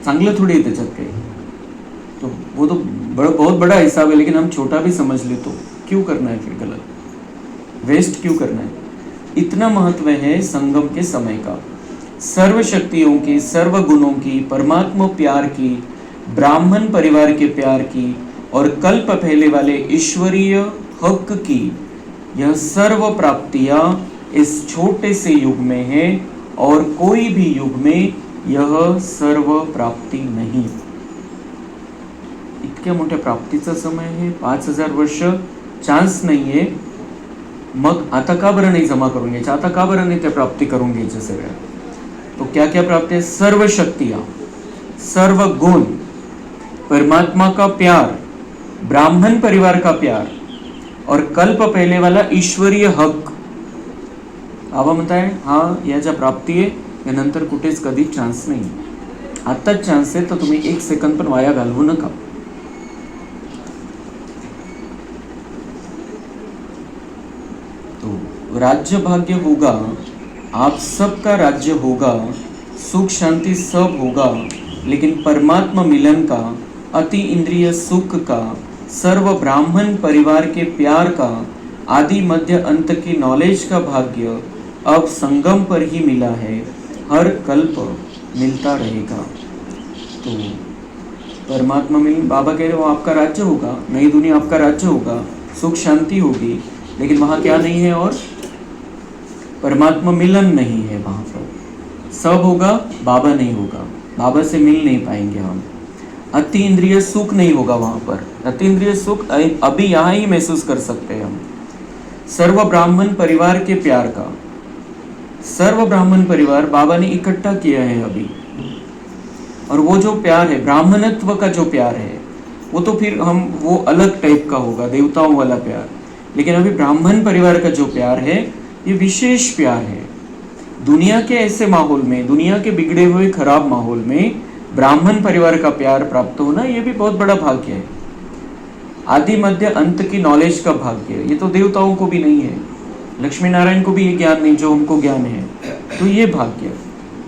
चांगलं थोडी आहे त्याच्यात काही. तो वो तो बहुत बड़ा हिसाब है, लेकिन हम छोटा भी समझ ले तो क्यों करना है फिर गलत, वेस्ट क्यों करना है। इतना महत्व है संगम के समय का, सर्व शक्तियों की, सर्व गुणों की, परमात्मा प्यार की, ब्राह्मण परिवार के प्यार की और कल्प पहले वाले ईश्वरीय हक की, यह सर्व प्राप्तियां इस छोटे से युग में है और कोई भी युग में यह सर्व प्राप्ति नाही। इतक्या मोठ्या प्राप्तीचा समय है, 5000 वर्ष चान्स नाहीये, मग आता का बरं नाही जमा करून घ्यायच्या, आता का बरं नाही त्या प्राप्ती करून घ्यायच्या सगळ्या। तो क्या क्या प्राप्ति है, सर्व शक्तियां, सर्व गुण, परमात्मा का प्यार, ब्राह्मण परिवार का प्यार और कल्प पहले वाला ईश्वरीय हक। बाबा म्हणताय हा या ज्या प्राप्ती आहे या नंतर कुठेच कधी चान्स नाही, आताच चान्स आहे, तर तुम्ही एक सेकंद पण वाया घालवू नका। तो राज्य भाग्य होगा, आप सबका राज्य होगा, सुख शांति सब होगा, लेकिन परमात्मा मिलन का, अति इंद्रिय सुख का, सर्व ब्राह्मण परिवार के प्यार का, आदि मध्य अंत की नॉलेज का भाग्य अब संगम पर ही मिला है, हर कल्प मिलता रहेगा। तो परमात्मा मिलन, बाबा कह रहे हो आपका राज्य होगा, नई दुनिया आपका राज्य होगा, सुख शांति होगी, लेकिन वहाँ क्या नहीं है, और परमात्मा मिलन नहीं है। वहाँ पर सब होगा, बाबा नहीं होगा, बाबा से मिल नहीं पाएंगे हम। अति इंद्रिय सुख नहीं होगा वहाँ पर, अति इंद्रिय सुख अभी यहाँ ही महसूस कर सकते हैं हम। सर्व ब्राह्मण परिवार के प्यार का, सर्व ब्राह्मण परिवार बाबा ने इकट्ठा किया है अभी, और वो जो प्यार है, ब्राह्मणत्व का जो प्यार है, वो तो फिर हम वो अलग टाइप का होगा, देवताओं वाला प्यार, लेकिन अभी ब्राह्मण परिवार का जो प्यार है ये विशेष प्यार है। दुनिया के ऐसे माहौल में, दुनिया के बिगड़े हुए खराब माहौल में ब्राह्मण परिवार का प्यार प्राप्त होना ये भी बहुत बड़ा भाग्य है। आदि मध्य अंत की नॉलेज का भाग्य, ये तो देवताओं को भी नहीं है, लक्ष्मी नारायण को भी ये ज्ञान नहीं जो उनको ज्ञान है, तो ये भाग्य।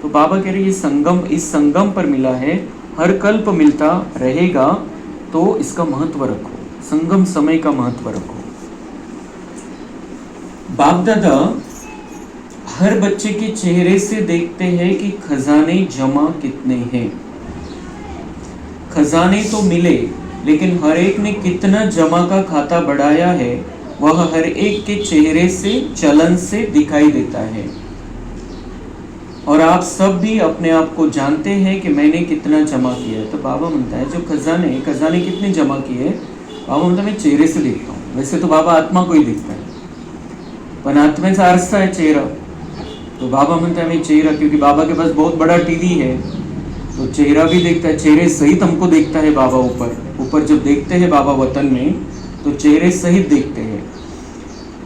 तो बाबा कह रहे ये संगम, इस संगम पर मिला है, हर कल्प मिलता रहेगा, तो इसका महत्व रखो, संगम समय का महत्व रखो। बाप दादा हर बच्चे के चेहरे से देखते हैं कि खजाने जमा कितने हैं। खजाने तो मिले, लेकिन हर एक ने कितना जमा का खाता बढ़ाया है वह हर एक के चेहरे से, चलन से दिखाई देता है। और आप सब भी अपने आप को जानते हैं कि मैंने कितना जमा किया है। तो बाबा म्हणता है जो खजाने कितने जमा किए, बाबा म्हणता मैं चेहरे से देखता हूँ। वैसे तो बाबा आत्मा को ही देखता है, पण आत्मेचा आरसा है चेहरा। तो बाबा म्हणता है मैं चेहरा, क्योंकि बाबा के पास बहुत बड़ा टीवी है, तो चेहरा भी देखता है, चेहरे सहित हमको देखता है बाबा। ऊपर जब देखते हैं बाबा वतन में, तो चेहरे सहित देखते हैं।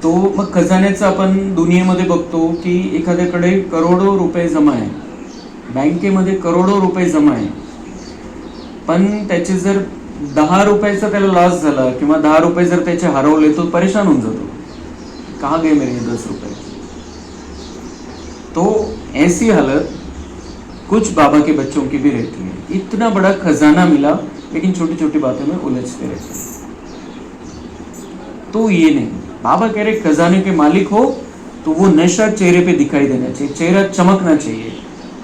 तो मग खजान्याचं आपण दुनियेमध्ये बघतो की एखाद्याकडे करोडो रुपये जमा आहे, बँकेमध्ये करोडो रुपये जमा आहे, पण त्याचे जर 10 रुपयाचा त्याला लॉस झाला किंवा 10 रुपये जर त्याचे हरवले तो परेशान होऊन जातो, कहाँ गए मेरे 10 रुपये। तो ऐसी हालत कुछ बाबा के बच्चों की भी रहती है। इतना बड़ा खजाना मिला, लेकिन छोटी छोटी बातों में उलझते रहते हैं। तो ये नहीं, बाबा कह रहे खजाने के मालिक हो तो वो नशा चेहरे पे दिखाई देना चाहिए, चेहरा चमकना चाहिए।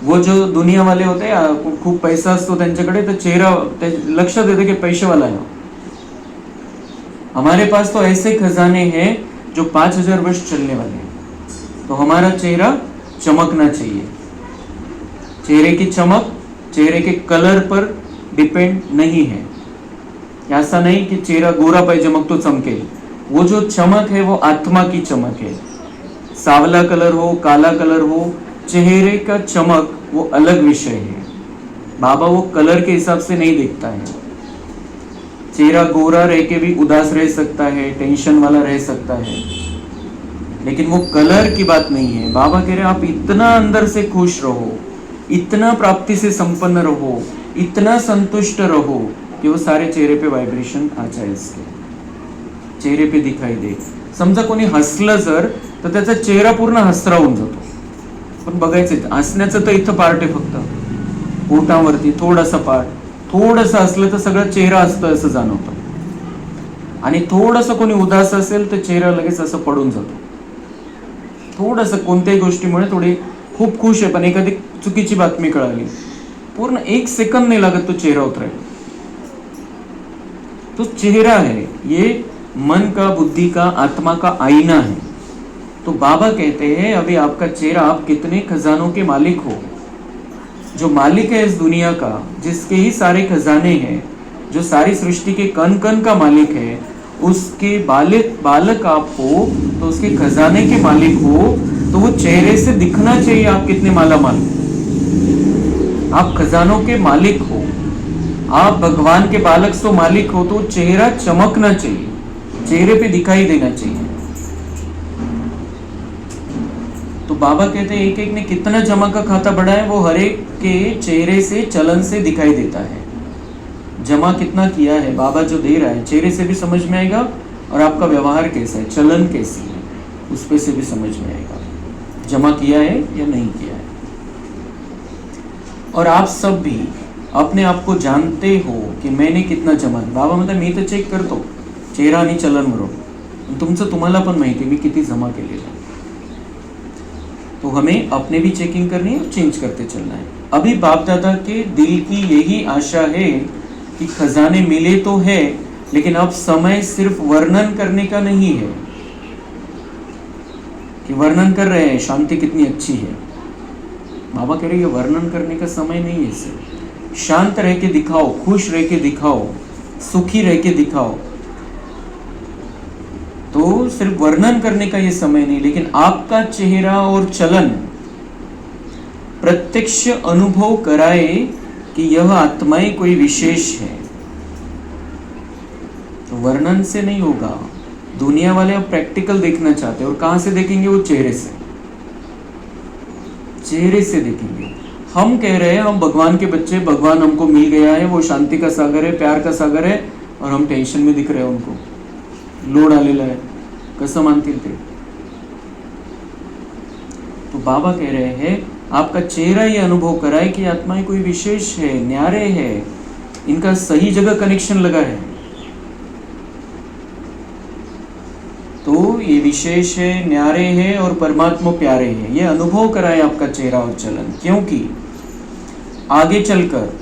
वो जो दुनिया वाले होते हैं, खूप पैसा असतो त्यांच्याकडे, तर चेहरा लक्षात येते की पैसेवाला है। हमारे पास तो ऐसे खजाने हैं जो 5000 वर्ष चलने वाले हैं, तो हमारा चेहरा चमकना चाहिए। चेहरे की चमक चेहरे के कलर पर डिपेंड नहीं है। ऐसा नहीं कि चेहरा गोरा पैजमक तो चमके, वो जो चमक है वो आत्मा की चमक है। सावला कलर हो, काला कलर हो, चेहरे का चमक वो अलग विषय है। बाबा वो कलर के हिसाब से नहीं देखता है। चेहरा गोरा रह के भी उदास रह सकता है, टेंशन वाला रह सकता है, लेकिन वो कलर की बात नहीं है। बाबा कह रहे आप इतना अंदर से खुश रहो, इतना प्राप्ति से संपन्न रहो, इतना संतुष्ट रहो कि वो सारे चेहरे पे वाइब्रेशन आ जाए, इसके चेहरे पे दिखाई दे। समजा कोणी हसलं जर, तर त्याचा चेहरा पूर्ण हसरा होऊन जातो। पण बघायचं हसण्याचं तर इथं पार्ट आहे, फक्त पोटावरती थोडासा पार्ट, थोडंसं असलं तर सगळं चेहरा असतं असं जाणवतं, आणि थोडंसं कोणी उदास असेल तर चेहरा लगेच असं पडून जातो. थोडंसं कोणत्याही गोष्टीमुळे थोडी खूप खुश आहे पण एखादी चुकीची बातमी कळाली, पूर्ण 1 सेकंद नहीं लागत तो चेहरा उतरेगा. तो चेहरा है, ये मन का, बुद्धि का, आत्मा का आईना है. तो बाबा कहते हैं अभी आपका चेहरा, आप कितने खजानों के मालिक हो. जो मालिक है इस दुनिया का, जिसके ही सारे खजाने हैं, जो सारी सृष्टि के कण कण का मालिक है, उसके बालक आप हो तो उसके खजाने के मालिक हो, तो वो चेहरे से दिखना चाहिए आप कितने माला माल. आप खजानों के मालिक हो, आप भगवान के बालक सो मालिक हो, तो चेहरा चमकना चाहिए, चेहरे पे दिखाई देना चाहिए. तो बाबा कहते हैं एक एक ने कितना जमा का खाता बढ़ा है वो हर एक के चेहरे से, चलन से दिखाई देता है. जमा कितना किया है, बाबा जो दे रहा है चेहरे से भी समझ में आएगा, और आपका व्यवहार कैसा है, चलन कैसी है, उस पे से भी समझ में आएगा जमा किया है या नहीं किया है. और आप सब भी अपने आप को जानते हो की मैंने कितना जमा. बाबा म्हणतात मी तर चेक करतो चेहरा आणि चलनवरून, तुमचं तुम्हाला पण माहिती मी किती जमा केलेलं आहे. तो हमें अपने भी चेकिंग करनी है और चेंज करते चलना है. अभी बाप दादा के दिल की यही आशा है कि खजाने मिले तो है, लेकिन अब समय सिर्फ वर्णन करने का नहीं है कि वर्णन कर रहे हैं शांति कितनी अच्छी है. बाबा कह रहे हैं वर्णन करने का समय नहीं है, सिर्फ शांत रह के दिखाओ, खुश रह के दिखाओ, सुखी रह के दिखाओ. तो सिर्फ वर्णन करने का ये समय नहीं, लेकिन आपका चेहरा और चलन प्रत्यक्ष अनुभव कराए कि यह आत्माएं कोई विशेष है. तो वर्णन से नहीं होगा. दुनिया वाले अब प्रैक्टिकल देखना चाहते हैं, और कहां से देखेंगे, वो चेहरे से, चेहरे से देखेंगे. हम कह रहे हैं हम भगवान के बच्चे, भगवान हमको मिल गया है, वो शांति का सागर है, प्यार का सागर है, और हम टेंशन में दिख रहे हैं, उनको लोड आलेला है. कसं मानतील ते. तो बाबा कह रहे हैं आपका चेहरा ये अनुभव कराए कि आत्माएं कोई विशेष है, न्यारे है, इनका सही जगह कनेक्शन लगा है. तो ये विशेष है, न्यारे है और परमात्मा प्यारे है, ये अनुभव कराए आपका चेहरा और चलन. क्योंकि आगे चलकर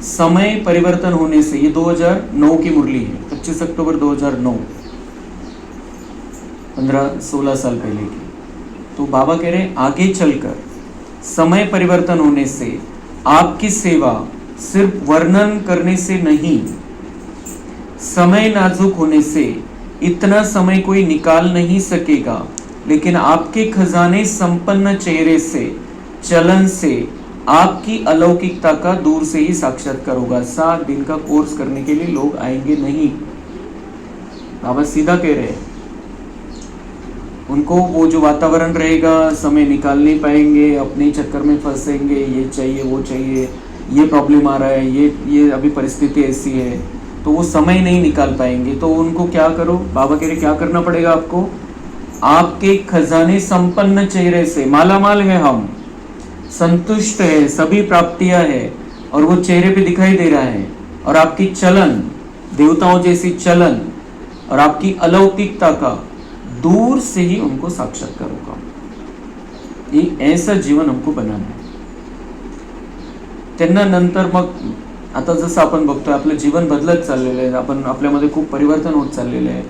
समय परिवर्तन होने से, ये 2009 की मुरली है, 25 अक्टूबर 2009, 15-16 साल पहले की. तो बाबा कह रहे हैं आगे चलकर समय परिवर्तन होने से आपकी सेवा सिर्फ वर्णन करने से नहीं, समय नाजुक होने से इतना समय कोई निकाल नहीं सकेगा, लेकिन आपके खजाने संपन्न चेहरे से, चलन से आपकी अलौकिकता का दूर से ही साक्षात्कार होगा. 7 दिन का कोर्स करने के लिए लोग आएंगे नहीं. बाबा सीधा कह रहे हैं, उनको वो जो वातावरण रहेगा, समय निकाल नहीं पाएंगे, अपने चक्कर में फंसेंगे, ये चाहिए वो चाहिए, ये प्रॉब्लम आ रहा है, ये अभी परिस्थिति ऐसी है, तो वो समय नहीं निकाल पाएंगे. तो उनको क्या करो, बाबा कह रहे क्या करना पड़ेगा आपको, आपके खजाने संपन्न चेहरे से, माला माल है हम, संतुष्ट है, सभी प्राप्तियां है, और वो चेहरे पे दिखाई दे रहा है, और आपकी चलन देवताओं जैसी चलन और आपकी अलौकिकता का दूर से ही उनको साक्षात्कार होगा. ये ऐसा जीवन हमको बनाना है. त्यांना नंतर मग आता जसं आपण बघतोय आपलं जीवन बदलत चाललेलं आहे, आपण आपल्यामध्ये खूप परिवर्तन होत चाललेलं आहे.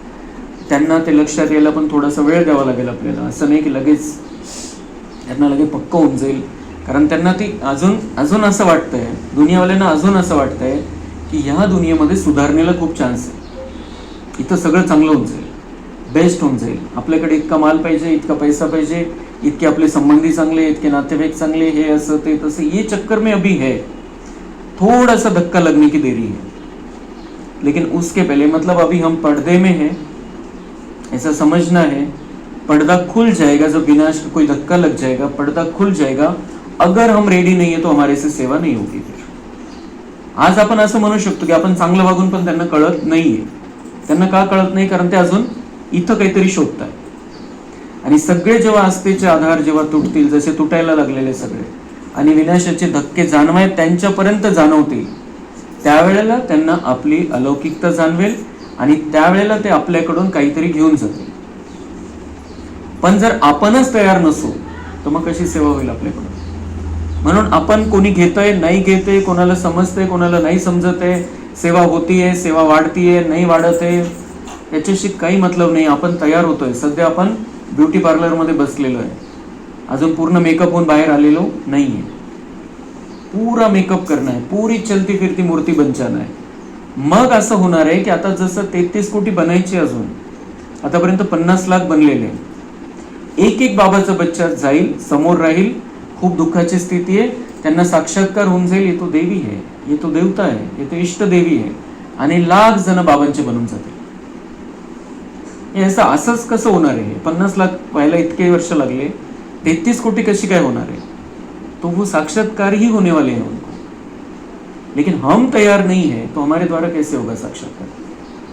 त्यांना ते लक्षात यायला पण थोडासा वेळ द्यावा लागेल आपल्याला. असं नाही की लगेच त्यांना लगेच पक्क होऊन जाईल, कारण त्यांना ती अजून असं वाटतंय, दुनियावाल्यांना अजून असं वाटतंय की ह्या दुनियेमध्ये सुधारणेला खूप चान्स आहे, इथं सगळं चांगलं होऊन जाईल, बेस्ट होऊन जाईल, आपल्याकडे इतका माल पाहिजे, इतका पैसा पाहिजे, इतके आपले संबंधी चांगले, इतके नातेवाईक चांगले, हे असं ते तसं. ये चक्कर में अभी है, थोड़ा सा धक्का लगने की देरी है, लेकिन उसके पहले मतलब अभी हम पर्दे में हैं, ऐसा समझना है. पर्दा खुल जाएगा जब विनाश का कोई धक्का लग जाएगा, पर्दा खुल जाएगा. अगर हम रेडी नहीं है तो हमारे से सेवा नहीं होगी. फिर आज आपण असं म्हणू शकतो की आपण चांगलं वागून पण त्यांना कळत नाहीये. त्यांना का कळत नाही, कारण ते अजून इथं काहीतरी शोधताय. आणि सगळे जेव्हा आस्थेचे आधार जेव्हा तुटतील, जसे तुटायला लागलेले सगळे, आणि विनाशाचे धक्के जाणवाय त्यांच्यापर्यंत जाणवतील, त्यावेळेला त्यांना आपली अलौकिकता जाणवेल आणि त्यावेळेला ते आपल्याकडून काहीतरी घेऊन जातील. पण जर आपणच तयार नसू तर मग कशी सेवा होईल आपल्याकडून? म्हणून आपण कोणी घेतंय नाही घेतंय, कोणाला समजतंय कोणाला नाही समजत आहे, सेवा होतीये सेवा वाढतीये नाही वाढत आहे, याच्याशी काही मतलब नाही. आपण तयार होतोय. सध्या आपण ब्युटी पार्लरमध्ये बसलेलो आहे, अजून पूर्ण मेकअप होऊन बाहेर आलेलो नाहीये. पूरा मेकअप करणं आहे, पुरी चलती फिरती मूर्ती बनचाना आहे. मग असं होणार आहे की आता जसं 33 कोटी बनायचे, अजून आतापर्यंत 50 लाख बनलेले, एक एक बाबाचा बच्चा जाईल, समोर राहील, खूप दुःखाची स्थिती आहे, त्यांना साक्षात्कार होऊन जाईल, ये तो देवी है, ये तो देवता है, ये तो इष्ट देवी है, आणि लाख जण बाबांचे बनून जातील. असंच कसं होणार आहे? 50 लाख व्हायला इतके वर्ष लागले, 33 कोटी कशी काय होणार आहे? तो वो साक्षात्कार ही होने वाले हैं उनको, लेकिन हम तैयार नहीं है तो हमारे द्वारा कैसे होगा साक्षात्कार?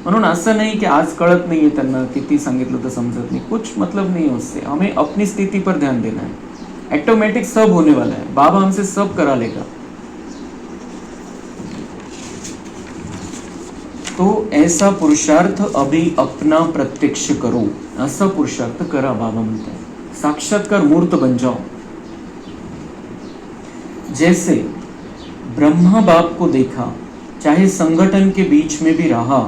म्हणून असं नाही की आज कळत नाहीये त्यांना, किती सांगितलं तर समजत नाही, कुछ मतलब नहीं है उससे. हमें अपनी स्थिति पर ध्यान देना है. ऑटोमेटिक सब होने वाला है, बाबा हमसे सब करा लेगा. तो ऐसा पुरुषार्थ अभी अपना प्रत्यक्ष करो, ऐसा पुरुषार्थ करा बाबा म्हणते हैं. साक्षात्कार मूर्त बन जाओ. जैसे ब्रह्मा बाप को देखा, चाहे संगठन के बीच में भी रहा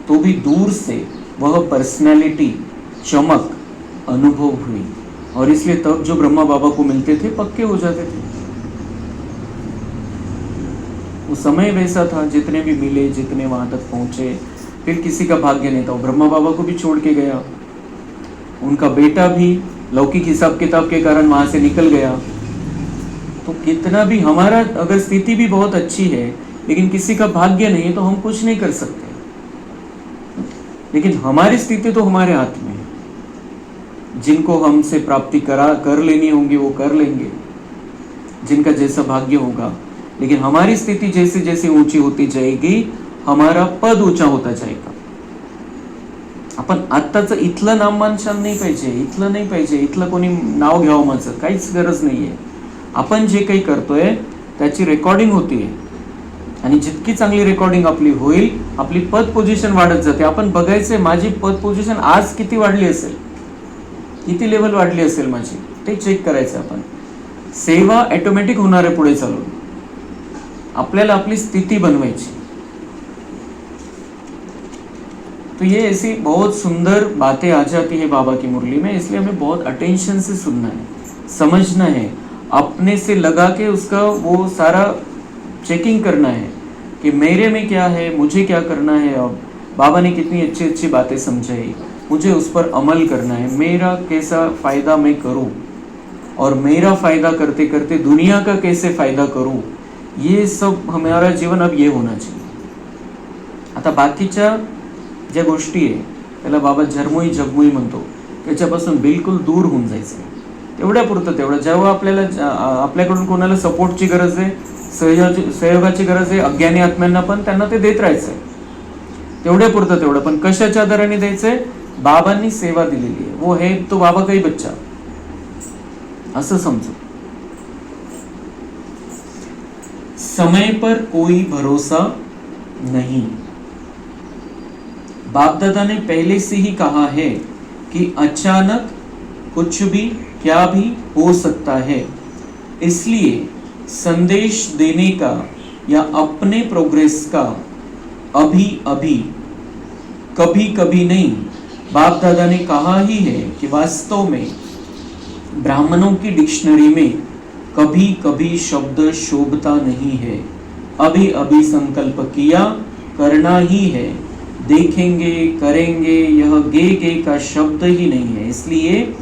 तो भी दूर से वह पर्सनालिटी चमक अनुभव हुई, और इसलिए तब जो ब्रह्मा बाबा को मिलते थे पक्के हो जाते थे. वो समय वैसा था, जितने भी मिले, जितने वहां तक पहुंचे, फिर किसी का भाग्य नहीं था. वो ब्रह्मा बाबा को भी छोड़ के गया, उनका बेटा भी लौकिक हिसाब किताब के कारण वहां से निकल गया. तो कितना भी हमारा अगर स्थिति भी बहुत अच्छी है, लेकिन किसी का भाग्य नहीं है तो हम कुछ नहीं कर सकते. लेकिन हमारी स्थिति तो हमारे हाथ में है. जिनको हमसे प्राप्ति कर लेनी होंगी वो कर लेंगे, जिनका जैसा भाग्य होगा. लेकिन हमारी स्थिति जैसे जैसे ऊंची होती जाएगी, हमारा पद ऊंचा होता जाएगा. आपण आत्ताचं इथलं नाममानशान नाही पाहिजे, इथलं नाही पाहिजे, इथलं कोणी नाव घ्यावं माझं, काहीच गरज नाहीये. आपण जे काही करतोय त्याची रेकॉर्डिंग होतीये, आणि जितकी चांगली रेकॉर्डिंग आपली होईल, आपली पद पोझिशन वाढत जाते. आपण बघायचंय माझी पद पोझिशन आज किती वाढली असेल, किती लेवल वाढली असेल माझी, ते चेक करायचं आपण. सेवा ऑटोमॅटिक होणार आहे पुढे चालून. आपल्याला आपली स्थिति बनवायची. तो ये ऐसी बहुत सुंदर बातें आ जाती है बाबा की मुरली में, इसलिए हमें बहुत अटेंशन से सुनना है, समझना है, अपने से लगा के उसका वो सारा चेकिंग करना है कि मेरे में क्या है, मुझे क्या करना है. अब बाबा ने कितनी अच्छी अच्छी बातें समझाई, मुझे उस पर अमल करना है. मेरा कैसा फ़ायदा मैं करूं, और मेरा फ़ायदा करते करते दुनिया का कैसे फ़ायदा करूं, ये सब हमारा जीवन अब ये होना चाहिए. आता बाकीच्या ज्या गोष्टी आहे त्याला बाबा झरमुई जगमुई म्हणतो, त्याच्यापासून बिलकुल दूर होऊन जायचं. तेवढ्यापुरतं तेवढं. जेव्हा आपल्याकडून कोणाला सपोर्टची गरज आहे, सहयोगाची गरज आहे, अज्ञानी आत्म्यांना पण त्यांना ते देत राहायचंय. तेवढ्यापुरतं तेवढं. पण कशाच्या आधाराने द्यायचंय? बाबांनी सेवा दिलेली आहे, वो है तो बाबा का ही बच्चा, असं समजू. समय पर कोई भरोसा नहीं. बाप दादा ने पहले से ही कहा है कि अचानक कुछ भी क्या भी हो सकता है. इसलिए संदेश देने का या अपने प्रोग्रेस का अभी अभी कभी कभी नहीं. बाप दादा ने कहा ही है कि वास्तव में ब्राह्मणों की डिक्शनरी में कभी कभी शब्द शोभता नहीं है. अभी अभी संकल्प किया, करना ही है, देखेंगे करेंगे, यह गे का शब्द ही नहीं है. इसलिए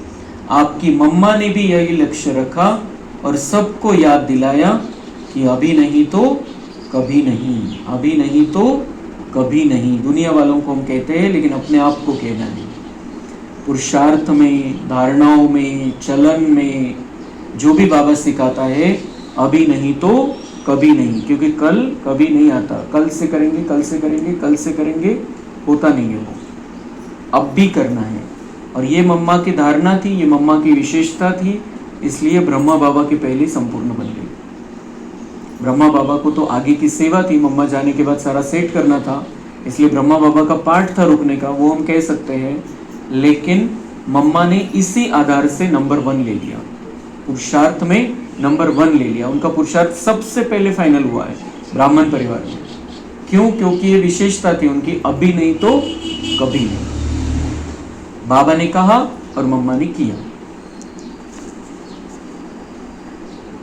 आपकी मम्मा ने भी यही लक्ष्य रखा और सबको याद दिलाया कि अभी नहीं तो कभी नहीं, अभी नहीं तो कभी नहीं. दुनिया वालों को हम कहते हैं, लेकिन अपने आप को कहना नहीं. पुरुषार्थ में, धारणाओं में, चलन में जो भी बाबा सिखाता है, अभी नहीं तो कभी नहीं. क्योंकि कल कभी नहीं आता. कल से करेंगे, कल से करेंगे, कल से करेंगे, होता नहीं है वो. अब भी करना है. और ये मम्मा की धारणा थी, ये मम्मा की विशेषता थी, इसलिए ब्रह्मा बाबा की पहली संपूर्ण बन गई. ब्रह्मा बाबा को तो आगे की सेवा थी, मम्मा जाने के बाद सारा सेट करना था, इसलिए ब्रह्मा बाबा का पार्ट था रुकने का, वो हम कह सकते हैं। लेकिन मम्मा ने इसी आधार से नंबर 1 ले लिया, पुरुषार्थ में नंबर 1 ले लिया। उनका पुरुषार्थ सबसे पहले फाइनल हुआ है ब्राह्मण परिवार में। क्यों? क्योंकि ये विशेषता थी उनकी, अभी नहीं तो कभी नहीं। बाबा ने कहा और मम्मा ने किया।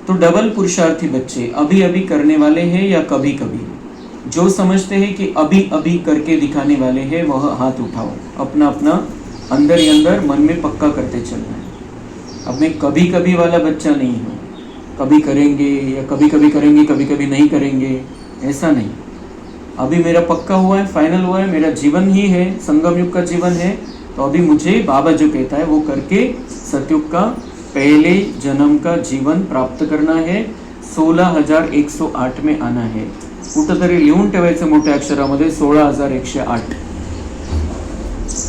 तो डबल पुरुषार्थी बच्चे अभी अभी करने वाले हैं या कभी कभी? जो समझते हैं कि अभी अभी करके दिखाने वाले हैं वह हाथ उठाओ। अपना अपना अंदर ही अंदर मन में पक्का करते चलना है। अब मैं कभी कभी वाला बच्चा नहीं हूँ, कभी करेंगे या कभी कभी करेंगे, कभी कभी नहीं करेंगे, ऐसा नहीं। अभी मेरा पक्का हुआ है, फाइनल हुआ है, मेरा जीवन ही है, संगम युग का जीवन है। तो अभी मुझे बाबा जो कहता है वो करके सतयुग का पहले जन्म का जीवन प्राप्त करना है। 16,108 में आना है। कुठंतरी लिहून ठेवायचं मोठ्या अक्षरामध्ये 16,108।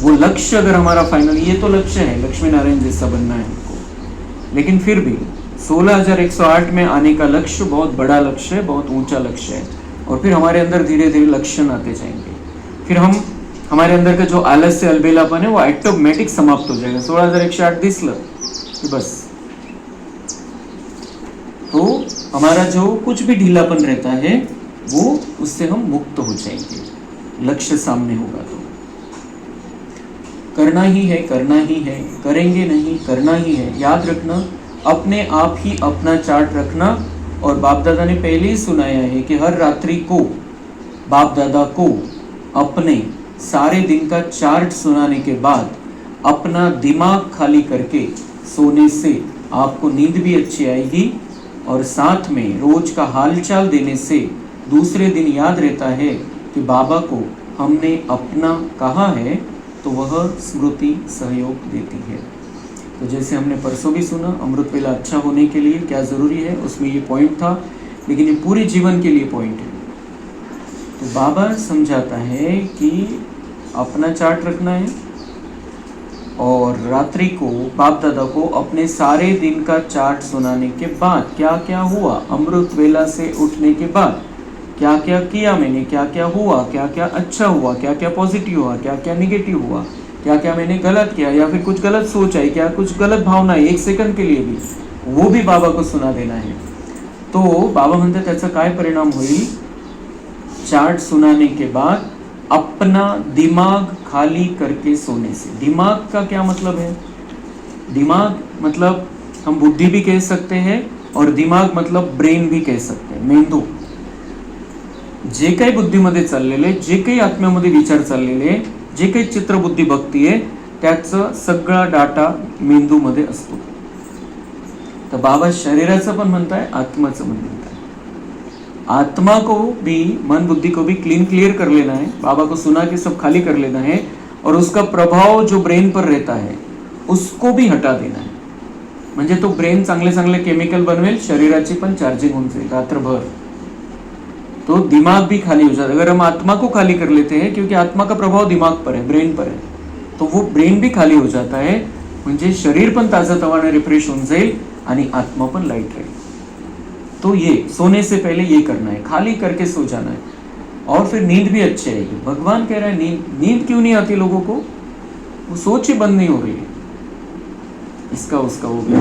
वो लक्ष्य अगर हमारा फाइनल, ये तो लक्ष्य है लक्ष्मी नारायण जैसा बनना है हमको, लेकिन फिर भी 16,108 में आने का लक्ष्य बहुत बड़ा लक्ष्य है, बहुत ऊंचा लक्ष्य है। और फिर हमारे अंदर धीरे धीरे लक्षण आते जाएंगे। फिर हमारे अंदर का जो आलस्य अलबेलापन है वो ऑटोमेटिक समाप्त हो जाएगा। 16,108 दिसलं कि बस, तो हमारा जो कुछ भी ढीलापन रहता है वो उससे हम मुक्त हो जाएंगे। लक्ष्य सामने होगा तो करना ही है, करना ही है, करेंगे नहीं, करना ही है। याद रखना, अपने आप ही अपना चार्ट रखना। और बाप दादा ने पहले ही सुनाया है कि हर रात्रि को बाप दादा को अपने सारे दिन का चार्ट सुनाने के बाद अपना दिमाग खाली करके सोने से आपको नींद भी अच्छी आएगी, और साथ में रोज का हालचाल देने से दूसरे दिन याद रहता है कि बाबा को हमने अपना कहा है, तो वह स्मृति सहयोग देती है। तो जैसे हमने परसों भी सुना, अमृत वेला अच्छा होने के लिए क्या ज़रूरी है, उसमें ये पॉइंट था, लेकिन ये पूरे जीवन के लिए पॉइंट है। तो बाबा समझाता है कि अपना चार्ट रखना है, और रात्रि को बाप दादा को अपने सारे दिन का चार्ट सुनाने के बाद क्या क्या हुआ, अमृत वेला से उठने के बाद क्या क्या किया मैंने, क्या क्या हुआ, क्या क्या अच्छा हुआ, क्या क्या पॉजिटिव हुआ, क्या क्या निगेटिव हुआ, क्या क्या मैंने गलत किया या फिर कुछ गलत सोचा है, क्या कुछ गलत भावना है, 1 सेकंड के लिए भी, वो भी बाबा को सुना देना है। तो बाबा म्हणतात त्याचा काय परिणाम होईल, चार्ट सुनाने के बाद अपना दिमाग खाली करके सोने से। दिमाग का क्या मतलब है? दिमाग मतलब हम बुद्धि भी कह सकते हैं, और दिमाग मतलब ब्रेन भी कह सकते हैं, मेंदू। जे काही बुद्धीमध्ये चाललेले, जे काही आत्म्यामध्ये विचार चाललेले, जे काही चित्रबुद्धी बघतीये, त्याचा सगळा डाटा मेंदूमध्ये असतो। तर बाबा शरीराचं पण म्हणताय, आत्माचं पण म्हणताय। आत्मा को भी, मन बुद्धि को भी क्लियर कर लेना है, बाबा को सुना के सब खाली कर लेना है, और उसका प्रभाव जो ब्रेन पर रहता है उसको भी हटा देना है। म्हणजे तो ब्रेन चांगले चांगले केमिकल बनवेल, शरीराची पण चार्जिंग होऊन जाईल रात्रभर, तो दिमाग भी खाली हो जाता है। अगर हम आत्मा को खाली कर लेते हैं, क्योंकि आत्मा का प्रभाव दिमाग पर है, ब्रेन पर है, तो वो ब्रेन भी खाली हो जाता है, म्हणजे शरीर पण ताजतवाने रिफ्रेश होऊन जाईल आणि आत्मा पण लाइट रहेगी। तो ये सोने से पहले ये करना है, खाली करके सो जाना है, और फिर नींद भी अच्छी आएगी। भगवान कह रहा है नींद क्यों नहीं आती लोगों को, वो सोच ही बंद नहीं हो रही है, इसका उसका हो गया।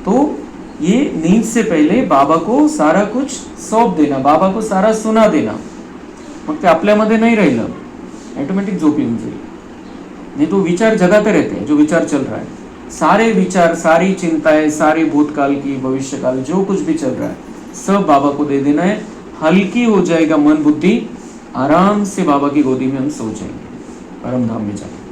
तो ये नींद से पहले बाबा को सारा कुछ सौंप देना, बाबा को सारा सुना देना, मग ते आपल्यामध्ये नाही राहिलं, ऑटोमेटिक झोप येऊन जाईल। नहीं तो विचार जगाते रहते हैं, जो विचार चल रहा है, सारे विचार, सारी चिंताएं, सारे भूतकाल की, भविष्यकाल, जो कुछ भी चल रहा है सब बाबा को दे देना है। हल्की हो जाएगा मन बुद्धि, आराम से बाबा की गोदी में हम सो जाएंगे परम धाम में जाकर।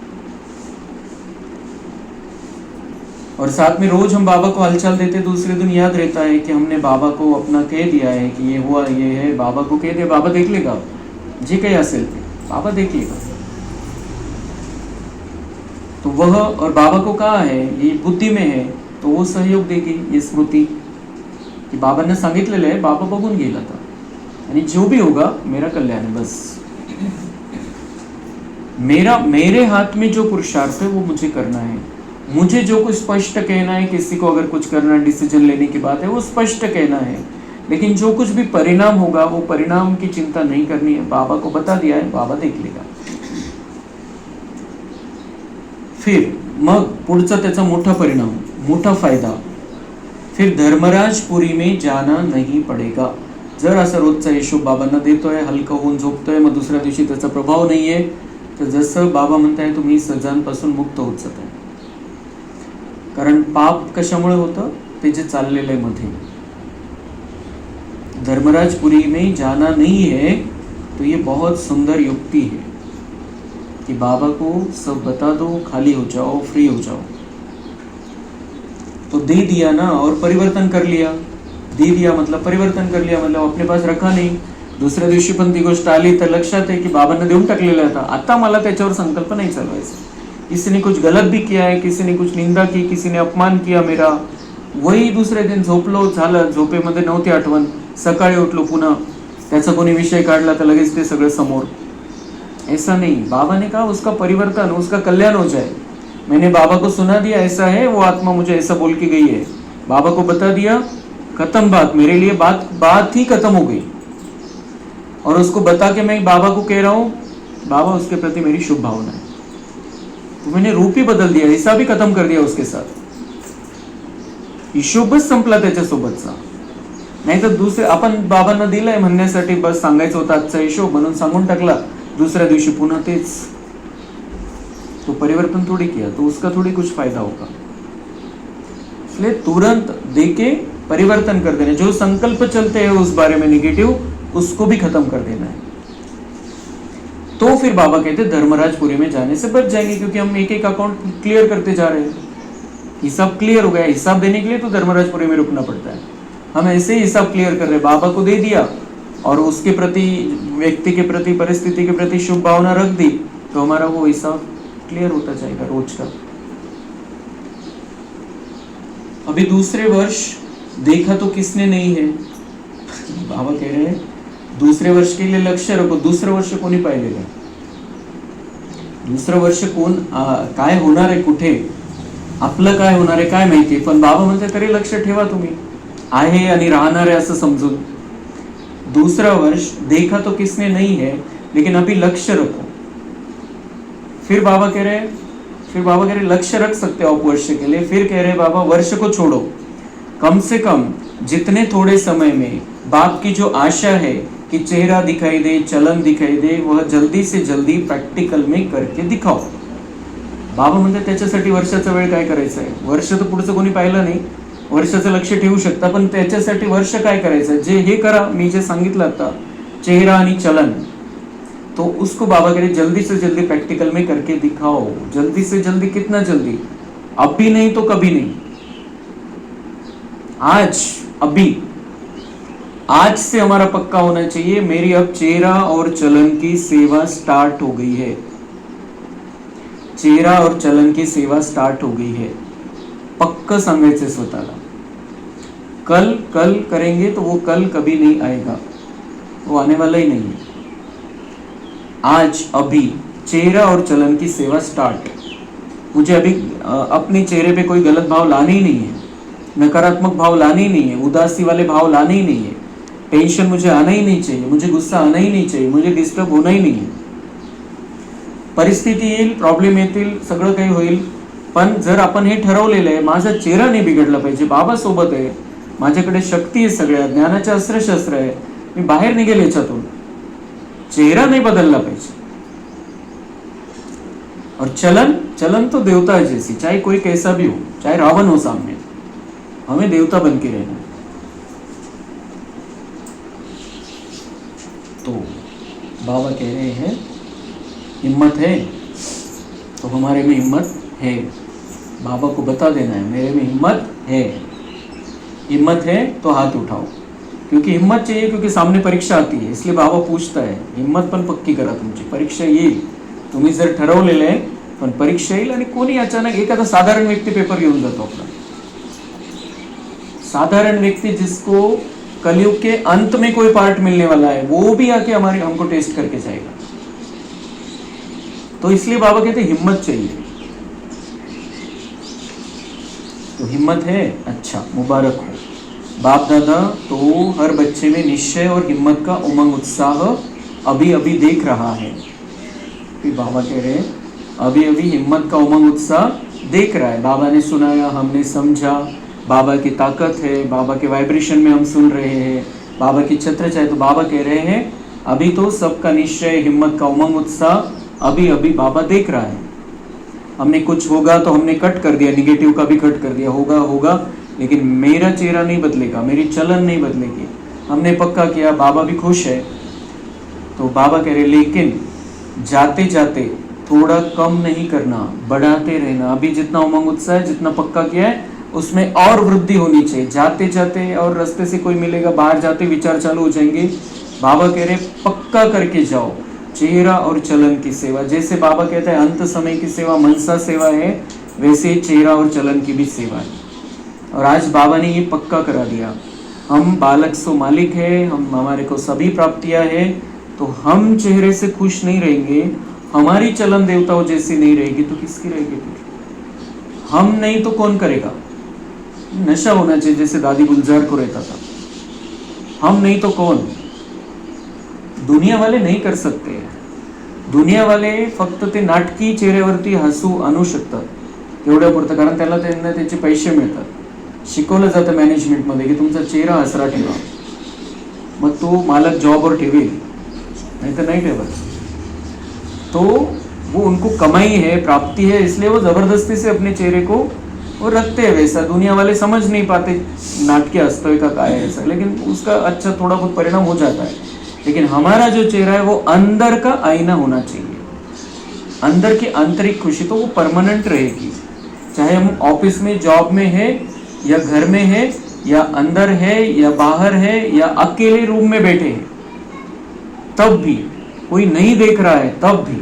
और साथ में रोज हम बाबा को हलचल देते, दूसरे दिन याद रहता है कि हमने बाबा को अपना कह दिया है कि ये हुआ, ये है, बाबा को कह दिया, बाबा देख लेगा, जे काही असेल ते बाबा देख लेगा। तो वह, और बाबा को कहा है, ये बुद्धि में है, तो वो सहयोग देगी, ये स्मृति कि बाबांना सांगितलेलं आहे, बाबा बघून गेला था, आणि जो भी होगा मेरा कल्याण है, बस मेरे हाथ में जो पुरुषार्थ है वो मुझे करना है। मुझे जो कुछ स्पष्ट कहना है, किसी को अगर कुछ करना, डिसीजन लेने की बात है, वो स्पष्ट कहना है। लेकिन जो कुछ भी परिणाम होगा वो परिणाम की चिंता नहीं करनी है, बाबा को बता दिया है, बाबा देख लेगा. फिर मग पुढचा त्याचा मोठा परिणाम, मोठा फायदा, फिर धर्मराजपुरी में जाना नहीं पडेगा. जर असं रोजचा हिशोब बाबांना देतोय, हलकं होऊन झोपतोय, मग दुसऱ्या दिवशी त्याचा प्रभाव नाहीये, तर जसं बाबा म्हणताय तुम्ही सजांपासून मुक्त होत जात आहे. कारण पाप कशामुळे होतं, ते जे चाललेलं आहे मध्ये. धर्मराजपुरी में जाना नहीं है तो ये बहुत सुंदर युक्ति है कि बाबा को सब बता दो, खाली हो जाओ, फ्री हो जाओ. तो दे दिया ना और परिवर्तन कर लिया. दे दिया मतलब परिवर्तन कर लिया, मतलब अपने पास रखा नाही. दुसऱ्या दिवशी पण ती गोष्ट आली तर लक्षात आहे की बाबांना देऊन टाकलेला होता, आता मला त्याच्यावर संकल्प नहीं चालवायचा. किसी ने कुछ गलत भी किया है, किसी ने कुछ निंदा की, किसी ने अपमान किया मेरा, वही दुसरे दिन झोपलो, झालं, झोपेमध्ये नव्हती आठवण, सकाळी उठलो पुन्हा त्याचा कोणी विषय काढला तर लगेच ते सगळं समोर. ऐसा नहीं, बाबा ने कहा उसका परिवर्तन, उसका कल्याण हो जाए. मैंने बाबा को सुना दिया ऐसा है, वो आत्मा मुझे ऐसा बोल के गई है, बाबा को बता दिया, खत्म बात. मेरे लिए बात ही खत्म हो गई. और उसको बता के मैं बाबा को कह रहा हूँ, बाबा उसके प्रति मेरी शुभ भावना है. तो मैंने रूप ही बदल दिया, हिसाब ही खत्म कर दिया उसके साथ. हिशोबच संपला त्याच्यासोबतचा. नाही तर दुसरे आपण बाबांना दिलंय म्हणण्यासाठी बस सांगायचं होतं आजचा हिशोब म्हणून सांगून टाकला, दुसऱ्या दिवशी पुन्हा तेच. तो परिवर्तन थोड़ी किया, तो उसका थोड़ी कुछ फायदा होगा. इसलिए तुरंत देके परिवर्तन कर देना. जो संकल्प चलते हैं उस बारे में निगेटिव, उसको भी खत्म कर देना है. तो फिर बाबा कहते धर्मराजपुरी में जाने से बच जाएंगे, क्योंकि हम एक एक अकाउंट क्लियर करते जा रहे हैं. हिसाब क्लियर हो गया, हिसाब देने के लिए तो धर्मराजपुरी में रुकना पड़ता है. हम ऐसे ही हिसाब क्लियर कर रहे हैं, बाबा को दे दिया और उसके प्रति, व्यक्ति के प्रति, परिस्थिति के प्रति शुभ भावना रख दी, तो हमारा वो हिसाब क्लियर होता जाएगा रोज का. अभी दूसरे वर्ष देखा तो किसने नहीं है. बाबा कह रहे हैं दूसरे वर्ष के लिए लक्ष्य रखो. दुसरं वर्ष कोणी पाहिलेलं आहे, दुसरं वर्ष कोण काय होणार आहे, कुठे आपलं काय होणार आहे काय माहिती. पण बाबा म्हणते तरी लक्ष ठेवा, तुम्ही आहे आणि राहणार आहे असं समजून. दूसरा वर्ष देखा तो किसने नहीं है, लेकिन अभी लक्ष्य रखो. फिर बाबा कह रहे लक्ष्य रख सकते हो आप वर्ष के लिए. फिर कह रहे बाबा वर्ष को छोड़ो, कम से कम जितने थोड़े समय में बाप की जो आशा है कि चेहरा दिखाई दे, चलन दिखाई दे, वह जल्दी से जल्दी प्रॅक्टिकल में करके दिखाओ. बाबा म्हणते त्याच्यासाठी वर्षाचा वेळ काय करायचा आहे. वर्ष तर पुढचं कोणी पाहिलं नाही, वर्षाचं लक्ष ठेवू शकता, पण त्याच्यासाठी वर्ष काय करायचं, जे हे करा मी जे सांगितलं आता, चेहरा आणि चलन, तो उसको बाबा कह रहे जल्दी से जल्दी प्रैक्टिकल में करके दिखाओ. जल्दी से जल्दी कितना जल्दी, अभी नहीं तो कभी नहीं, आज अभी, आज से हमारा पक्का होना चाहिए. मेरी अब चेहरा और चलन की सेवा स्टार्ट हो गई है. चेहरा और चलन की सेवा स्टार्ट हो गई है. पक्का सांगायचे स्वतःला. कल कल करेंगे तो वो कल कभी नहीं आएगा, वो आने वाला ही नहीं है. आज अभी चेहरा और चलन की सेवा स्टार्ट. मुझे अभी अपने चेहरे पे कोई गलत भाव लाने ही नहीं है, नकारात्मक भाव लाने ही नहीं है, उदासी वाले भाव लाने ही नहीं है, टेंशन मुझे आना ही नहीं चाहिए, मुझे गुस्सा आना ही नहीं चाहिए, मुझे डिस्टर्ब होना ही नहीं है. परिस्थिती येईल, प्रॉब्लेम येतील, सगळं काही होईल, पण जर आपण हे ठरवलेलं आहे माझा चेहरा नाही बिघडला पाहिजे, बाबा सोबत आहे, माझ्याकडे शक्ती आहे, सगळ्या ज्ञानाचे अस्त्रशस्त्र आहे, मी बाहेर निघेल याच्यातून, चेहरा नहीं बदलना पाहिजे. और चलन तो देवता है जैसी, चाहे कोई कैसा भी हो, चाहे रावण हो सामने, हमें देवता बन के रहना. तो बाबा कह रहे हैं हिम्मत है तो हमारे में हिम्मत है. बाबा को बता देना है मेरे में हिम्मत है. हिम्मत है तो हाथ उठाओ, क्योंकि हिम्मत चाहिए, क्योंकि सामने परीक्षा आती है. इसलिए बाबा पूछता है हिम्मत पण पक्की करा तुमची, परीक्षा येईल. तुम्ही जर ठरवलेलं आहे पण परीक्षा येईल. आणि कोणी अचानक एखादा साधारण व्यक्ती पेपर घेऊन जातो आपला, साधारण व्यक्ति जिसको कलयुग के अंत में कोई पार्ट मिलने वाला है, वो भी आके हमको टेस्ट करके जाएगा. तो इसलिए बाबा कहते हिम्मत चाहिए. तो हिम्मत है, अच्छा, मुबारक हो. बाप दादा तो हर बच्चे में निश्चय और हिम्मत का उमंग उत्साह अभी अभी देख रहा है। फिर बाबा कह रहे हैं अभी अभी हिम्मत का उमंग उत्साह देख रहा है। बाबा ने सुनाया, हमने समझा, बाबा की ताकत है, बाबा के वाइब्रेशन में हम सुन रहे हैं, बाबा की छत्र चाहे। तो बाबा कह रहे हैं अभी तो सबका निश्चय, हिम्मत का उमंग उत्साह अभी अभी बाबा देख रहा है। हमने कुछ होगा तो हमने कट कर दिया, निगेटिव का भी कट कर दिया, होगा होगा, लेकिन मेरा चेहरा नहीं बदलेगा, मेरी चलन नहीं बदलेगी। हमने पक्का किया, बाबा भी खुश है। तो बाबा कह रहे लेकिन जाते जाते थोड़ा कम नहीं करना, बढ़ाते रहना। अभी जितना उमंग उत्साह है, जितना पक्का किया है, उसमें और वृद्धि होनी चाहिए। जाते जाते और रास्ते से कोई मिलेगा, बाहर जाते विचार चालू हो जाएंगे। बाबा कह रहे पक्का करके जाओ चेहरा और चलन की सेवा। जैसे बाबा कहता है अंत समय की सेवा मनसा सेवा है, वैसे चेहरा और चलन की भी सेवा है। और आज बाबा ने ये पक्का करा दिया, हम बालक सो मालिक है, हमारे को सभी प्राप्तियां है। तो हम चेहरे से खुश नहीं रहेंगे, हमारी चलन देवताओं जैसी नहीं रहेगी तो किसकी रहेगी फिर? हम नहीं तो कौन करेगा? नशा होना चाहिए जैसे दादी गुलजार को रहता था। हम नहीं तो कौन? दुनिया वाले नहीं कर सकते। दुनिया वाले फक्त ते नाटकी चेहऱ्यावरती हसू आणू शकतात एवढ्यापुरतं, कारण त्याला त्यांना त्याचे पैसे मिळतात। शिकवलं जातं मॅनेजमेंटमध्ये की तुमचा चेहरा हसरा ठेवा, मग तो मालक जॉबवर ठेवेल, नहीं तो नहीं ठेवत। तो वो उनको कमाई है, प्राप्ति है, इसलिए वो जबरदस्ती से अपने चेहरे को वो रखते हैं वैसा। दुनिया वाले समझ नहीं पाते नाटकीय हंसते का क्या है ऐसा, लेकिन उसका अच्छा थोड़ा बहुत परिणाम हो जाता है। लेकिन हमारा जो चेहरा है वो अंदर का आईना होना चाहिए, अंदर की आंतरिक खुशी, तो वो परमानेंट रहेगी। चाहे हम ऑफिस में, जॉब में है, या घर में है, या अंदर है, या बाहर है, या अकेले रूम में बैठे हैं, तब भी कोई नहीं देख रहा है, तब भी।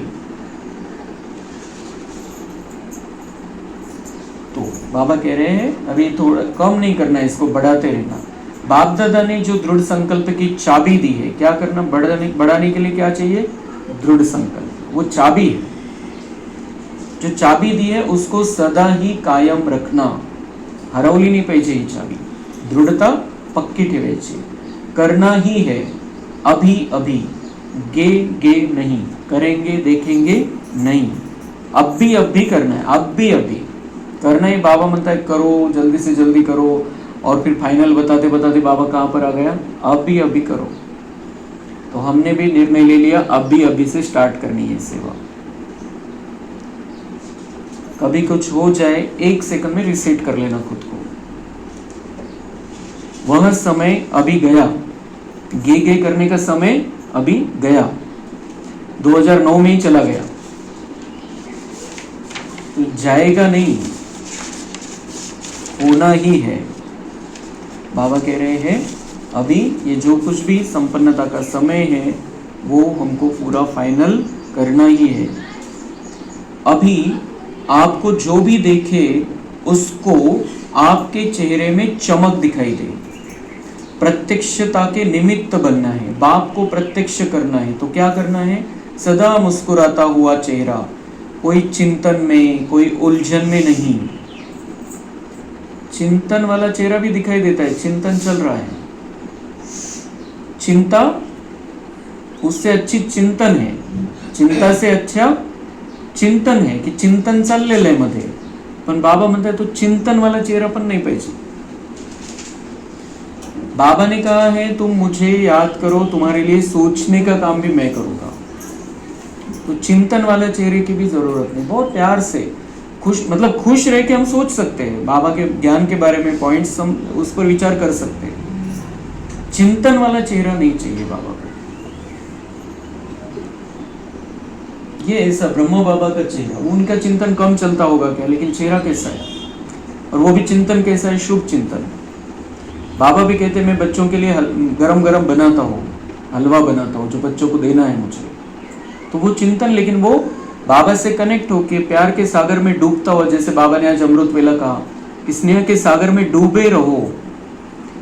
तो बाबा कह रहे हैं अभी थोड़ा कम नहीं करना है, इसको बढ़ाते रहना। बाप दादा ने जो दृढ़ संकल्प की चाबी दी है, क्या करना? बढ़ाने के लिए क्या चाहिए? दृढ़ संकल्प, वो चाबी है। जो चाबी दी है उसको सदा ही कायम रखना, हरवली नहीं पाहिजे ही चाबी। दृढ़ता पक्की ठेवायची, करना ही है अभी अभी, गे गे नहीं, करेंगे देखेंगे नहीं, अब भी करना है, अब भी करना है। बाबा म्हणता है करो, जल्दी से जल्दी करो, और फिर फाइनल बताते बताते बाबा कहाँ पर आ गया? अब भी करो। तो हमने भी निर्णय ले लिया अब भी से स्टार्ट करनी है सेवा। कभी कुछ हो जाए 1 सेकंड में रिसेट कर लेना खुद को। वह समय अभी गया, गे करने का समय अभी गया, 2009 में ही चला गया, तो जाएगा नहीं, होना ही है। बाबा कह रहे हैं अभी ये जो कुछ भी संपन्नता का समय है वो हमको पूरा फाइनल करना ही है। अभी आपको जो भी देखे उसको आपके चेहरे में चमक दिखाई दे, प्रत्यक्षता के निमित्त बनना है, बाप को प्रत्यक्ष करना है। तो क्या करना है? सदा मुस्कुराता हुआ चेहरा, कोई चिंतन में, कोई उलझन में नहीं। चिंतन वाला चेहरा भी दिखाई देता है, चिंतन चल रहा है। चिंता उससे अच्छी चिंतन है, चिंता से अच्छा चिंतन है की चिंतन चाललेलं आहे मध्ये, पण बाबा म्हणतात तो चिंतन वाला चेहरा पण नहीं पाहिजे। बाबा ने कहा है तुम मुझे याद करो, तुम्हारे लिए सोचने का काम भी मैं करूंगा। तो चिंतन वाले चेहरे की भी जरूरत नहीं, बहुत प्यार से खुश, मतलब खुश रह के हम सोच सकते हैं, बाबा के ज्ञान के बारे में पॉइंट्स हम उस पर विचार कर सकते हैं। चिंतन वाला चेहरा नहीं चाहिए बाबा को। ये ऐसा ब्रह्म बाबा का चेहरा, उनका चिंतन कम चलता होगा क्या, लेकिन चेहरा कैसा है, और वो भी चिंतन कैसा है? शुभ चिंतन। बाबा भी कहते हैं मैं बच्चों के लिए गरम गरम बनाता हूँ, हलवा बनाता हूँ जो बच्चों को देना है मुझे। तो वो चिंतन, लेकिन वो बाबा से कनेक्ट होके प्यार के सागर में डूबता हुआ, जैसे बाबा ने आज अमृत वेला कहा कि स्नेह के सागर में डूबे रहो,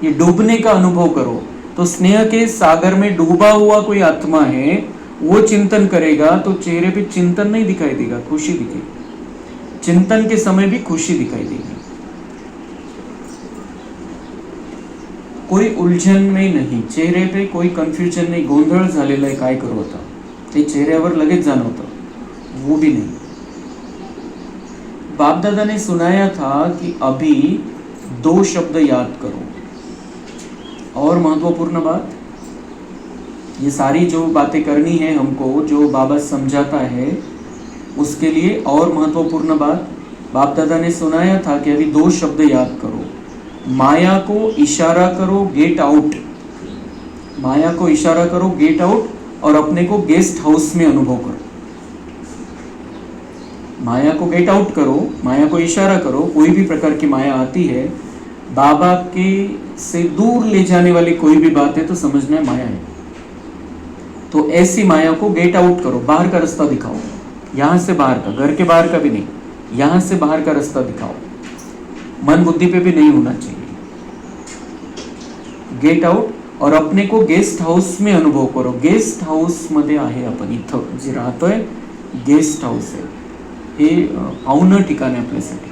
ये डूबने का अनुभव करो। तो स्नेह के सागर में डूबा हुआ कोई आत्मा है, वो चिंतन करेगा तो चेहरे पे चिंतन नहीं दिखाई देगा, खुशी दिखेगी। चिंतन के समय भी खुशी दिखाई देगी। कोई उलझन में नाही, चेहरे पे कोई कन्फ्युजन नाही, गोंधळ झालेला आहे, काय करू आता, ते चेहऱ्यावर लगेच जाणवतं, वो भी नहीं। बाप दादा ने सुनाया था कि अभी 2 शब्द याद करो। और महत्वपूर्ण बात, ये सारी जो बातें करनी है हमको, जो बाबा समझाता है, उसके लिए और महत्वपूर्ण बात, बाप दादा ने सुनाया था कि अभी 2 शब्द याद करो। माया को इशारा करो, गेट आउट। माया को इशारा करो, गेट आउट, और अपने को गेस्ट हाउस में अनुभव करो। माया को गेट आउट करो, माया को इशारा करो, कोई भी प्रकार की माया आती है, बाबा के से दूर ले जाने वाली कोई भी बात है तो समझना है माया है। तो ऐसी माया को गेट आउट करो, बाहर का रास्ता दिखाओ, यहां से बाहर का, घर के बाहर का भी नहीं, यहां से बाहर का रास्ता दिखाओ, मन बुद्धि पे भी नहीं होना चाहिए। गेट आउट, और अपने को गेस्ट हाऊस में अनुभव करो। गेस्ट हाऊस मध्ये आहे आपण, इथं जे राहतोय गेस्ट हाऊस आहे, हे पाहुणं ठिकाण आहे आपल्यासाठी,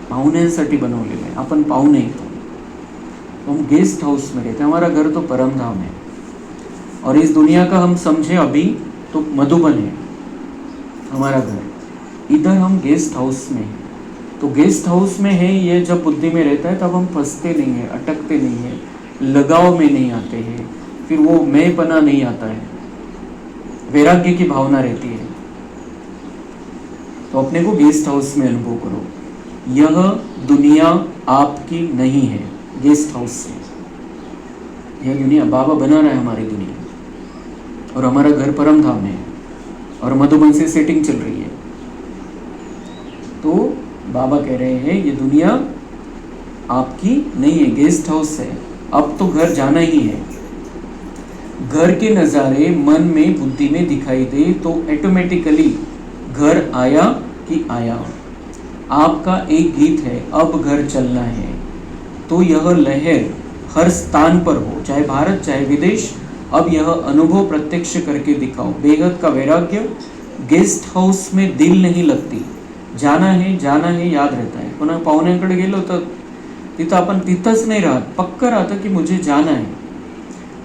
पाहुण्यांसाठी बनवलेलं आहे, आपण पाहुणे येतो, हम गेस्ट हाउस में रहते हैं, हमारा घर तो परम धाम है, और इस दुनिया का हम समझे अभी तो मधुबन है हमारा घर, इधर हम गेस्ट हाउस में हैं। तो गेस्ट हाउस में है, ये जब बुद्धि में रहता है तब हम फंसते नहीं हैं, अटकते नहीं हैं, लगाव में नहीं आते हैं, फिर वो मैंपना नहीं आता है, वैराग्य की भावना रहती है। तो अपने को गेस्ट हाउस में अनुभव करो, यह दुनिया आपकी नहीं है, गेस्ट हाउस से। यह दुनिया बाबा बना रहा है हमारी दुनिया, और हमारा घर परम धाम है, और मधुबन से सेटिंग चल रही है। तो बाबा कह रहे हैं ये दुनिया आपकी नहीं है, गेस्ट हाउस है, अब तो घर जाना ही है। घर के नज़ारे मन में बुद्धि में दिखाई दे तो ऑटोमेटिकली घर आया कि आया। आपका एक गीत है, अब घर चलना है, तो यह लहर हर स्थान पर हो, चाहे भारत चाहे विदेश, अब यह अनुभव प्रत्यक्ष करके दिखाओ। बेहद का वैराग्य, गेस्ट हाऊस में दिल नहीं लगती, जाना है याद रहता है। पुन्हा पाहुण्यांकडे गेलो तर तिथं आपण तिथंच नाही राहत, पक्का राहतं कि मुझे जाना है,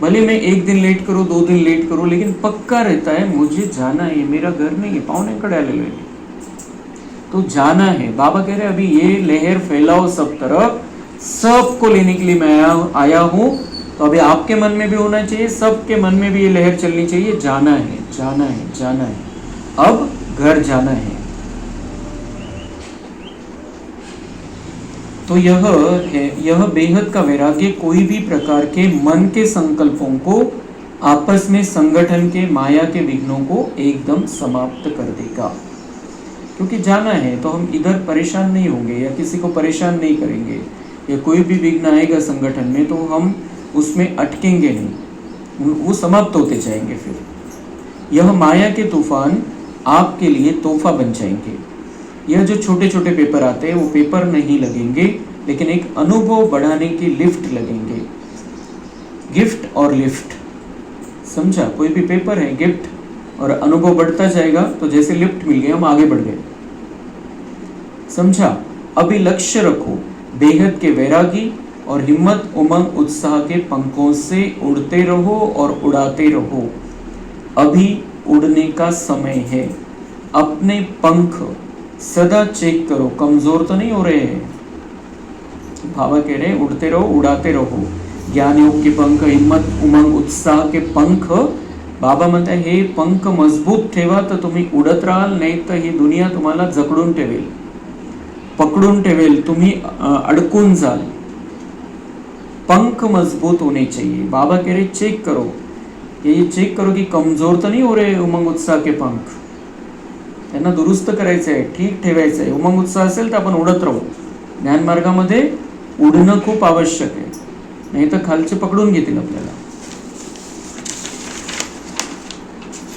भले मैं 1 दिन लेट करूँ 2 दिन लेट करूँ, लेकिन पक्का रहता है मुझे जाना है, मेरा घर नहीं है, पाहुण्यांकडे आलेलो है, तो जाना है। बाबा कह रहे अभी ये लहर फैलाओ सब तरफ, सबको लेने के लिए मैं आया हूँ। तो अभी आपके मन में भी होना चाहिए, सबके मन में भी ये लहर चलनी चाहिए, जाना है, जाना है, जाना है, अब घर जाना है। तो यह बेहद का वैराग्य कोई भी प्रकार के मन के संकल्पों को, आपस में संगठन के, माया के विघ्नों को एकदम समाप्त कर देगा। क्योंकि जाना है तो हम इधर परेशान नहीं होंगे, या किसी को परेशान नहीं करेंगे, या कोई भी विघ्न आएगा संगठन में तो हम उसमें अटकेंगे नहीं, वो समाप्त होते जाएंगे। फिर यह माया के तूफान आपके लिए तोहफा बन जाएंगे। यह जो छोटे छोटे पेपर आते हैं वो पेपर नहीं लगेंगे, लेकिन एक अनुभव बढ़ाने की लिफ्ट लगेंगे। गिफ्ट और लिफ्ट, समझा? कोई भी पेपर है गिफ्ट, और अनुभव बढ़ता जाएगा तो जैसे लिफ्ट मिल गया हम आगे बढ़ गए, समझा? अभी लक्ष्य रखो, बेहद के वैरागी और हिम्मत उमंग उत्साह के पंखों से उड़ते रहो और उड़ाते रहो। अभी उड़ने का समय है, अपने पंख सदा चेक करो, कमजोर तो नहीं हो रहे हैं। बाबा कह रहे हैं उड़ते रहो, उड़ाते रहो। ज्ञान योग के पंख, हिम्मत उमंग उत्साह के पंख, बाबा म्हणतात हे पंख मजबूत ठेवा तर तुम्ही उडत राहाल, नाही तर ही दुनिया तुम्हाला जकडून ठेवेल, पकडून ठेवेल, तुम्ही अडकून जाल। पंख मजबूत होने चाहिए। बाबा कह रहे चेक करो, ये चेक करो कि कमजोर तर नहीं हो रहे उमंग उत्साह के पंख, त्यांना दुरुस्त करायचं आहे, ठीक ठेवायचं आहे। उमंग उत्साह असेल तर आपण उडत राहू। ज्ञान मार्गामध्ये उडणं खूप आवश्यक आहे, नाही तर खालचे पकडून घेतील आपल्याला।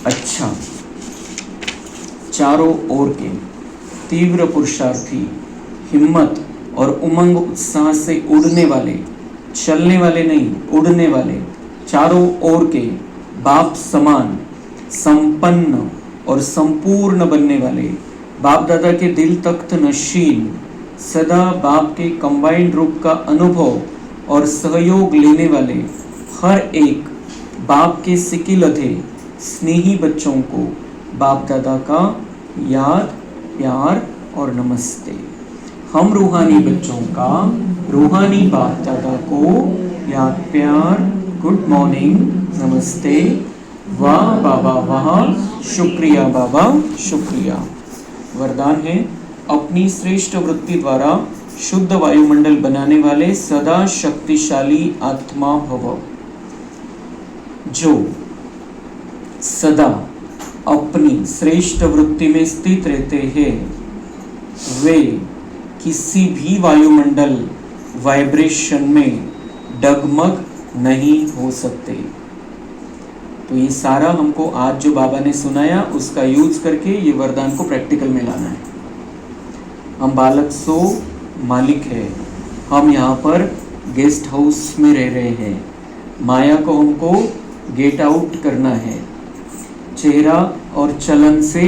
अच्छा, चारों ओर के तीव्र पुरुषार्थी, हिम्मत और उमंग उत्साह से उड़ने वाले, चलने वाले नहीं, उड़ने वाले, चारों ओर के बाप समान, संपन्न और संपूर्ण बनने वाले, बाप दादा के दिल तख्त नशीन, सदा बाप के कंबाइंड रूप का अनुभव और सहयोग लेने वाले हर एक बाप के सिकिलधे स्नेही बच्चों को बाप दादा का याद, प्यार और नमस्ते। हम रूहानी बच्चों का रूहानी बाप दादा को याद, प्यार, गुड मॉर्निंग, नमस्ते, वाह बाबा वाह, शुक्रिया बाबा शुक्रिया। वरदान है, अपनी श्रेष्ठ वृत्ति द्वारा शुद्ध वायुमंडल बनाने वाले सदा शक्तिशाली आत्मा भव। जो सदा अपनी श्रेष्ठ वृत्ति में स्थित रहते हैं वे किसी भी वायुमंडल वाइब्रेशन में डगमग नहीं हो सकते। तो ये सारा हमको आज जो बाबा ने सुनाया उसका यूज करके ये वरदान को प्रैक्टिकल में लाना है। हम बालक सो मालिक है, हम यहाँ पर गेस्ट हाउस में रह रहे हैं। माया को हमको गेट आउट करना है। चेहरा और चलन से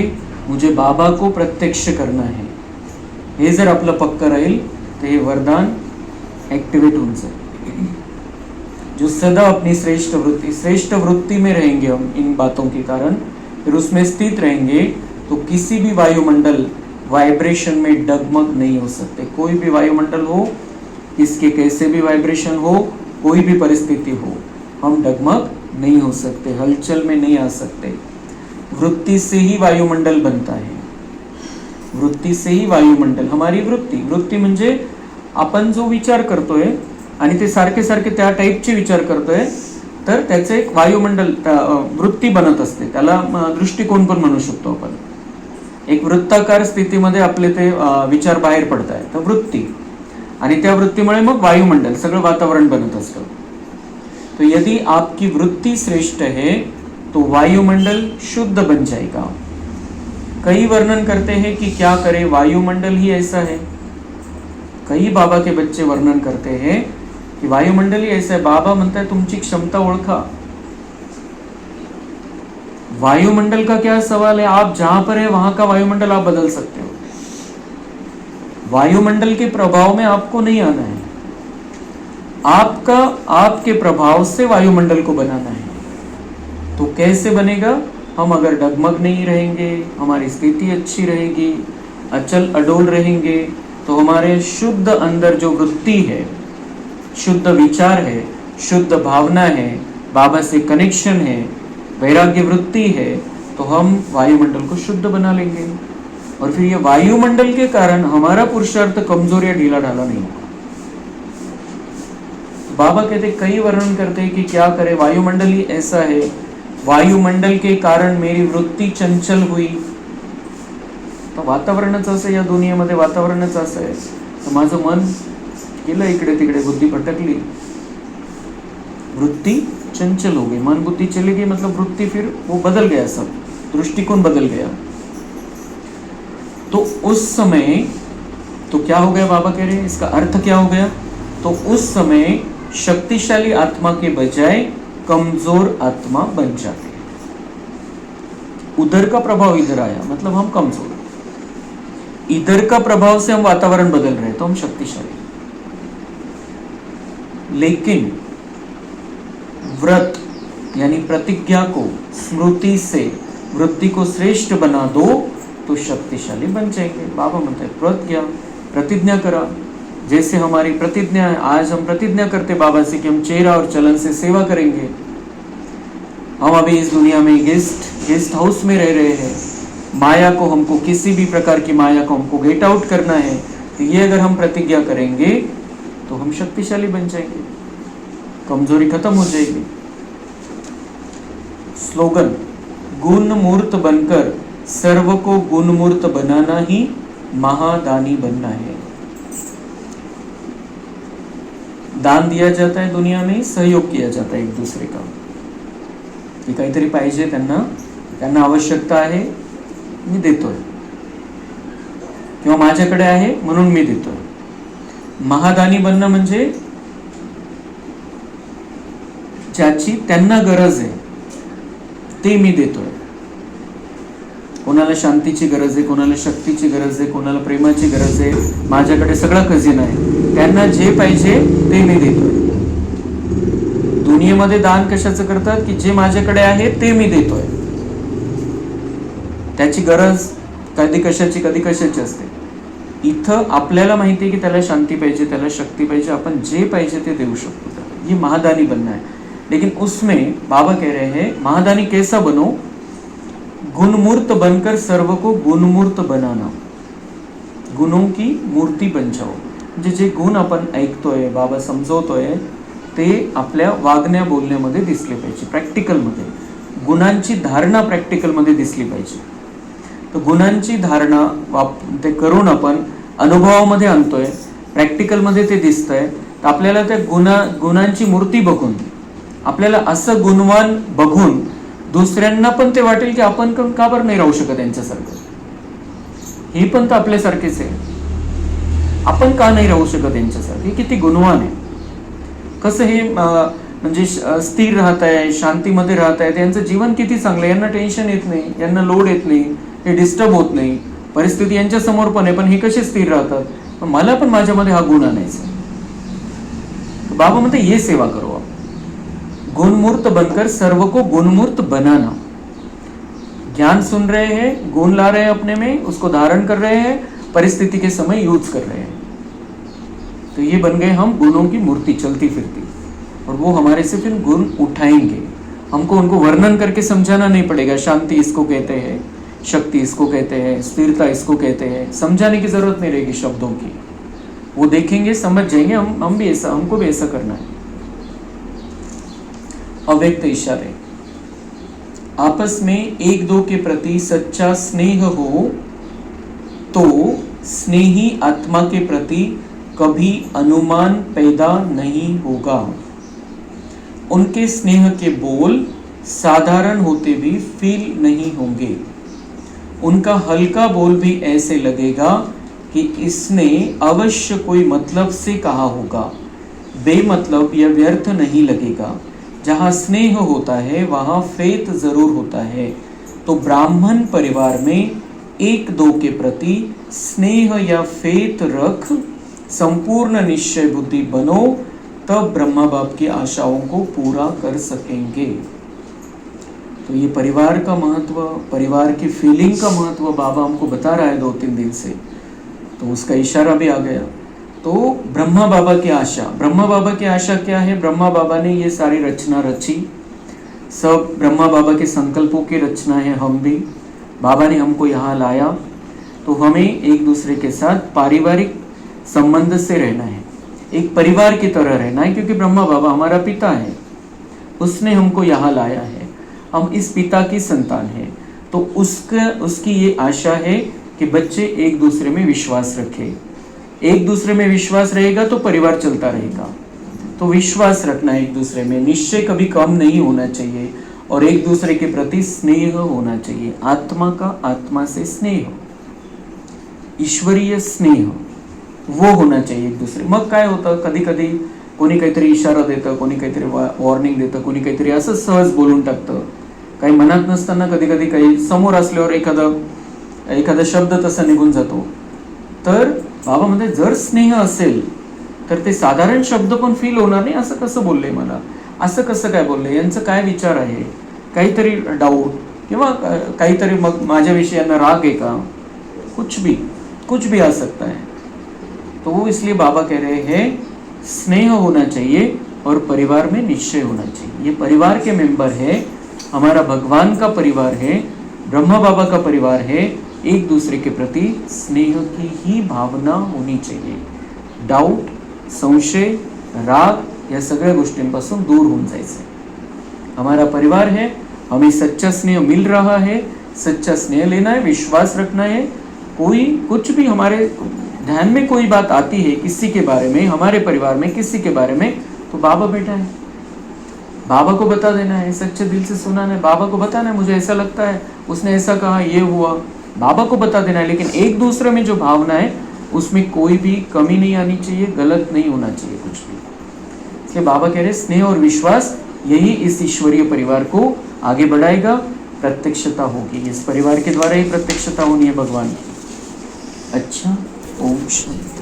मुझे बाबा को प्रत्यक्ष करना है। हे जर आपलं पक्का राहील तर हे वरदान ॲक्टिवेट होऊन जाईल। जो सदा अपनी श्रेष्ठ वृत्ति में रहेंगे हम इन बातों के कारण, फिर उसमें स्थित रहेंगे तो किसी भी वायुमंडल वाइब्रेशन में डगमग नहीं हो सकते। कोई भी वायुमंडल हो, इसके कैसे भी वाइब्रेशन हो, कोई भी परिस्थिति हो, हम डगमग नहीं हो सकते, हलचल में नहीं आ सकते। वृत्ति से ही वायुमंडल बनता है। वृत्ती से ही वायुमंडल, हमारी वृत्ती म्हणजे आपण जो विचार करतोय आणि ते सारखे सारखे त्या टाईपचे विचार करतोय तर त्याचे एक वायुमंडल वृत्ती बनत असते। त्याला दृष्टिकोन पण म्हणू शकतो आपण। एक वृत्ताकार स्थितीमध्ये आपले ते विचार बाहेर पडत आहेत, तर वृत्ती, आणि त्या वृत्तीमुळे मग वायुमंडल सगळं वातावरण बनत असतं। तो यदि आपकी वृत्ति श्रेष्ठ है तो वायुमंडल शुद्ध बन जाएगा। कई वर्णन करते हैं कि क्या करे, वायुमंडल ही ऐसा है। कई बाबा के बच्चे वर्णन करते हैं कि वायुमंडल ही ऐसा है। बाबा म्हणता है तुमची क्षमता ओळखा। वायुमंडल का क्या सवाल है, आप जहां पर है वहां का वायुमंडल आप बदल सकते हो। वायुमंडल के प्रभाव में आपको नहीं आना है, आपके प्रभाव से वायुमंडल को बनाना है। तो कैसे बनेगा, हम अगर डगमग नहीं रहेंगे, हमारी स्थिति अच्छी रहेगी, अचल अडोल रहेंगे, तो हमारे शुद्ध अंदर जो वृत्ति है, शुद्ध विचार है, शुद्ध भावना है, बाबा से कनेक्शन है, वैराग्य वृत्ति है, तो हम वायुमंडल को शुद्ध बना लेंगे। और फिर ये वायुमंडल के कारण हमारा पुरुषार्थ कमजोर या ढीला ढाला नहीं होगा। बाबा कहते, कई वर्णन करते हैं कि क्या करे, वायुमंडल ही ऐसा है, वायुमंडल के कारण मेरी वृत्ती चंचल हुई। तर वातावरणच असं, या दुनियेमध्ये वातावरणच असं आहे, तर माझं मन गेलं इकडे तिकडे, बुद्धी भटकली, वृत्ति चंचल हो गई, मन बुद्धि चली गई, मतलब वृत्ति फिर वो बदल गया, सब दृष्टिकोण बदल गया। तो उस समय तो क्या हो गया, बाबा कह रहे हैं इसका अर्थ क्या हो गया, तो उस समय शक्तिशाली आत्मा के बजाय कमजोर आत्मा बन जाते। उधर का प्रभाव इधर आया, मतलब हम कमजोर, इधर का प्रभाव से हम वातावरण बदल रहे, तो हम शक्तिशाली। लेकिन व्रत यानी प्रतिज्ञा को स्मृति से वृत्ति को श्रेष्ठ बना दो तो शक्तिशाली बन जाएंगे। बाबा म्हणते हैं प्रतिज्ञा करा। जैसे हमारी प्रतिज्ञा है, आज हम प्रतिज्ञा करते बाबा से कि हम चेहरा और चलन से सेवा करेंगे। हम अभी इस दुनिया में गेस्ट हाउस में रह रहे हैं, माया को हमको, किसी भी प्रकार की माया को हमको गेट आउट करना है। तो ये अगर हम प्रतिज्ञा करेंगे तो हम शक्तिशाली बन जाएंगे, कमजोरी खत्म हो जाएगी। स्लोगन, गुण मूर्त बनकर सर्व को गुणमूर्त बनाना ही महादानी बनना है। दान दिया जाता है दुनिया में, सहयोग किया जाता है एक दूसरे का, की काहीतरी पाहिजे, त्यांना आवश्यकता आहे, मी देतोय, किंवा माझ्याकडे आहे म्हणून मी देतोय। महादानी बनणं म्हणजे ज्याची त्यांना गरज आहे ते मी देतोय। कोणाला शांतीची गरज आहे, कोणाला शक्तीची गरज आहे, कोणाला प्रेमाची गरज आहे, माझ्याकडे सगळा खजिना आहे, त्यांना जे पाहिजे ते मी देतोय. दुनियेमध्ये दान कशाचं करतात की जे माझ्याकडे आहे ते मी देतोय. त्याची गरज कधी कशाची असते. इथं आपल्याला माहिती आहे की त्याला शांती पाहिजे, त्याला शक्ती पाहिजे, आपण जे पाहिजे ते देऊ शकतो. ये महादानी बनना है. लेकिन उसमें बाबा कह रहे हैं महादानी कैसा बनो, गुणमूर्त बनकर सर्व को गुणमूर्त बनाना. गुणों की मूर्ती बन जाओ. म्हणजे जे गुण आपण ऐकतोय, बाबा समजवतोय, ते आपल्या वागण्या बोलण्यामध्ये दिसले पाहिजे. प्रॅक्टिकलमध्ये गुणांची धारणा प्रॅक्टिकलमध्ये दिसली पाहिजे. तर गुणांची धारणा ते करून आपण अनुभवामध्ये आणतोय, प्रॅक्टिकलमध्ये ते दिसतंय. तर आपल्याला त्या गुणांची मूर्ती बघून, आपल्याला असं गुणवान बघून दुसऱ्यांना पण ते वाटेल की आपण का बरं नाही राहू शकत यांच्यासारखं. हे पण तर आपल्यासारखेच आहे, आपण का नाही राहू शकत यांच्यासारखे. किती गुणवान आहे, कसं हे म्हणजे स्थिर राहत आहे, शांतीमध्ये राहत आहे, त्यांचं जीवन किती चांगलं आहे. यांना टेन्शन येत नाही, यांना लोड येत नाही, हे डिस्टर्ब होत नाही. परिस्थिती यांच्या समोर पण आहे, पण हे कसे स्थिर राहतात. मला पण माझ्यामध्ये हा गुण आणायचा. बाबा म्हणते ये सेवा करो आप, गुणमूर्त बनकर सर्व को गुणमूर्त बनाना. ज्ञान सुन रहे हैं, गुण ला रहे हैं अपने में, उसको धारण कर रहे हैं, परिस्थिति के समय यूज कर रहे हैं. तो ये बन गए हम गुणों की मूर्ति चलती फिरती. और वो हमारे से फिर गुण उठाएंगे. हमको उनको वर्णन करके समझाना नहीं पड़ेगा. शांति इसको कहते हैं, शक्ति इसको कहते हैं, स्थिरता इसको कहते हैं. समझाने की जरूरत नहीं रहेगी शब्दों की. वो देखेंगे, समझ जाएंगे. हम भी ऐसा, हमको भी ऐसा करना है. अव्यक्त इशारे. आपस में एक दो के प्रति सच्चा स्नेह हो तो स्नेही आत्मा के प्रति कभी अनुमान पैदा नहीं होगा. उनके स्नेह के बोल साधारण होते भी फील नहीं होंगे. उनका हल्का बोल भी ऐसे लगेगा कि इसने अवश्य कोई मतलब से कहा होगा. बेमतलब या व्यर्थ नहीं लगेगा. जहाँ स्नेह होता है वहाँ फेत जरूर होता है. तो ब्राह्मण परिवार में एक दो के प्रति स्नेह या फेत रख संपूर्ण निश्चय बुद्धि बनो, तब ब्रह्मा बाप की आशाओं को पूरा कर सकेंगे. तो ये परिवार का महत्व, परिवार की फीलिंग का महत्व बाबा हमको बता रहा है 2-3 दिन से. तो उसका इशारा भी आ गया. तो ब्रह्मा बाबा की आशा, ब्रह्मा बाबा की आशा क्या है. ब्रह्मा बाबा ने ये सारी रचना रची, सब ब्रह्मा बाबा के संकल्पों की रचना है. हम भी, बाबा ने हमको यहाँ लाया तो हमें एक दूसरे के साथ पारिवारिक संबंध से रहना है, एक परिवार की तरह रहना है. क्योंकि ब्रह्मा बाबा हमारा पिता है, उसने हमको यहाँ लाया है, हम इस पिता की संतान है. तो उसकी ये आशा है कि बच्चे एक दूसरे में विश्वास रखें. एक दूसरे में विश्वास रहेगा तो परिवार चलता रहेगा. तो विश्वास रखना एक दूसरे में, निश्चय कभी कम नहीं होना चाहिए, और एक दूसरे के प्रति स्नेह होना चाहिए. आत्मा का आत्मा से स्नेह, ईश्वरीय स्नेह वो होना चाहिए एक दुसरे. मग काय होतं, कधी कधी कोणी काहीतरी इशारा देतं, कोणी काहीतरी वॉर्निंग देतं, कोणी काहीतरी असं सहज बोलून टाकतं. काही मनात नसताना कधी कधी काही समोर असल्यावर एखादा शब्द तसा निघून जातो. तर बाबा म्हणते जर स्नेह असेल तर ते साधारण शब्द पण फील होणार नाही. असं कसं बोलले मला, असं कसं काय बोलले, यांचं काय विचार आहे, काहीतरी डाऊट किंवा काहीतरी मग माझ्याविषयी यांना राग आहे का, कुछ भी आ सकता है. तो वो इसलिए बाबा कह रहे हैं स्नेह होना चाहिए और परिवार में निश्चय होना चाहिए. ये परिवार के मेंबर है, हमारा भगवान का परिवार है, ब्रह्मा बाबा का परिवार है. एक दूसरे के प्रति स्नेह की ही भावना होनी चाहिए. डाऊट, संशय, राग या सगळ्या गोष्टींपासून दूर होऊन जायचं. हमारा परिवार है, हमें सच्चा स्नेह मिल रहा है, सच्चा स्नेह लेना है, विश्वास रखना है. कोई कुछ भी हमारे ध्यान में कोई बात आती है किसी के बारे में, हमारे परिवार में किसी के बारे में, तो बाबा बैठा है, बाबा को बता देना है, सच्चे दिल से सुनाना है. बाबा को बताना है मुझे ऐसा लगता है, उसने ऐसा कहा, ये हुआ, बाबा को बता देना है. लेकिन एक दूसरे में जो भावना है उसमें कोई भी कमी नहीं आनी चाहिए, गलत नहीं होना चाहिए कुछ भी. इसलिए बाबा कह रहे स्नेह और विश्वास यही इस ईश्वरीय परिवार को आगे बढ़ाएगा. प्रत्यक्षता होगी, इस परिवार के द्वारा ही प्रत्यक्षता होनी है भगवान की. अच्छा, ओम शांति.